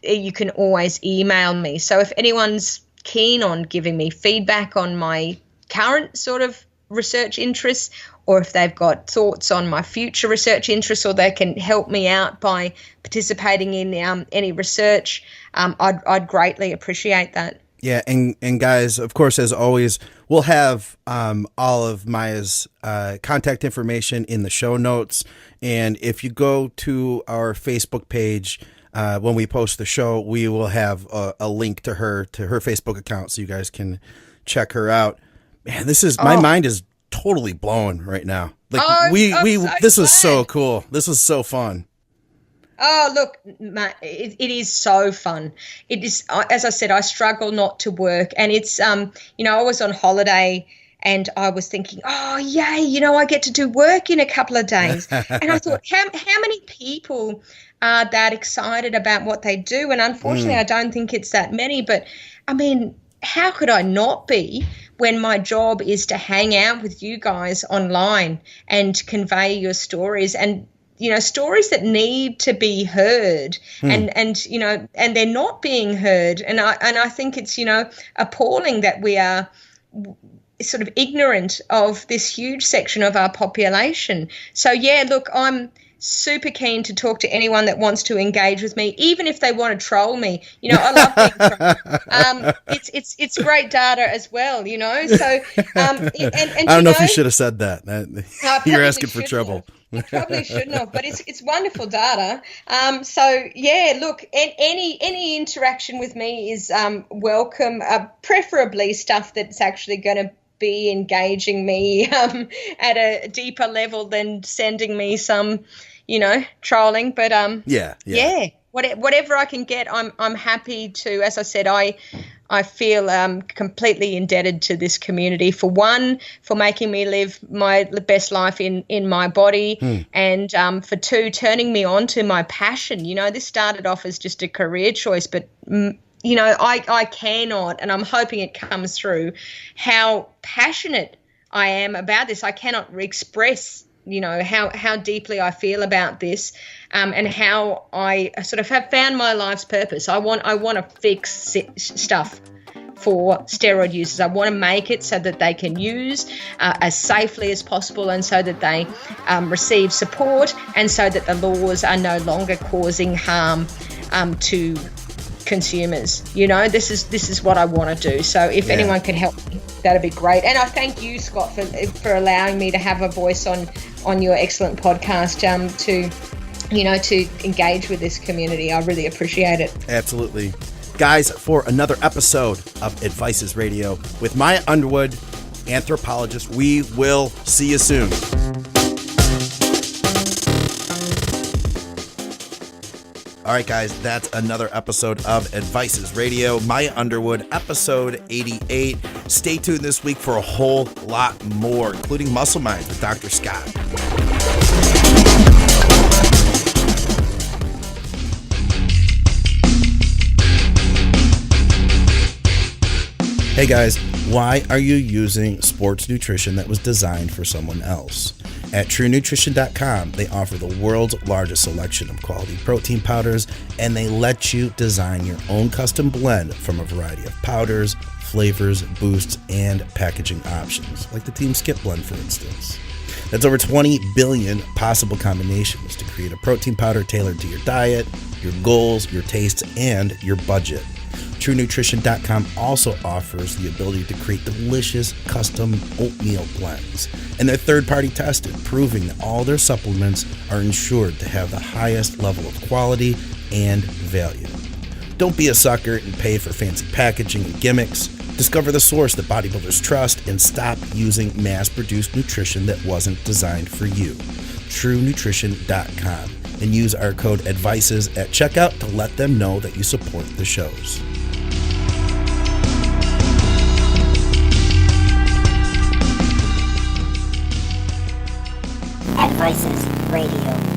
You can always email me. So if anyone's keen on giving me feedback on my current sort of research interests, or if they've got thoughts on my future research interests, or they can help me out by participating in any research, I'd greatly appreciate that. Yeah, and guys, of course, as always, we'll have all of Maia's contact information in the show notes. And if you go to our Facebook page, when we post the show, we will have a link to her Facebook account, so you guys can check her out. Man, my mind is totally blown right now. Like this was so cool. This was so fun. Oh, look, Matt, it is so fun. It is, as I said, I struggle not to work, and it's, I was on holiday and I was thinking, oh, yay, I get to do work in a couple of days. And I thought, how many people are that excited about what they do? And unfortunately, I don't think it's that many, but I mean, how could I not be when my job is to hang out with you guys online and convey your stories, and stories that need to be heard, and they're not being heard. And I think it's, appalling that we are sort of ignorant of this huge section of our population. So yeah, look, I'm super keen to talk to anyone that wants to engage with me, even if they want to troll me. I love being trolled. It's great data as well, So and I don't know if you should have said that. You're asking for trouble. You probably shouldn't have, but it's wonderful data. So yeah, look, any interaction with me is welcome. Preferably stuff that's actually going to be engaging me at a deeper level than sending me some, trolling. But yeah, whatever I can get, I'm happy to. As I said, I feel completely indebted to this community, for making me live my best life in my body, and for two, turning me on to my passion. This started off as just a career choice, but I cannot, and I'm hoping it comes through, how passionate I am about this. I cannot express, how deeply I feel about this, and how I sort of have found my life's purpose. I want to fix stuff for steroid users. I want to make it so that they can use as safely as possible, and so that they receive support, and so that the laws are no longer causing harm to consumers. This is what I want to do. So if anyone can help me, that'd be great. And I thank you, Scott, for allowing me to have a voice on your excellent podcast to engage with this community. I really appreciate it. Absolutely. Guys, for another episode of Advices Radio with Mair Underwood, anthropologist, we will see you soon. All right, guys, that's another episode of Advices Radio. Mair Underwood, episode 88. Stay tuned this week for a whole lot more, including Muscle Minds with Dr. Scott. Hey guys, why are you using sports nutrition that was designed for someone else? At TrueNutrition.com, they offer the world's largest selection of quality protein powders, and they let you design your own custom blend from a variety of powders, flavors, boosts, and packaging options, like the Team Skip blend, for instance. That's over 20 billion possible combinations to create a protein powder tailored to your diet, your goals, your tastes, and your budget. TrueNutrition.com also offers the ability to create delicious custom oatmeal blends, and they're third-party tested, proving that all their supplements are ensured to have the highest level of quality and value. Don't be a sucker and pay for fancy packaging and gimmicks. Discover the source that bodybuilders trust and stop using mass-produced nutrition that wasn't designed for you. TrueNutrition.com, and use our code ADVICES at checkout to let them know that you support the shows. Advices Radio.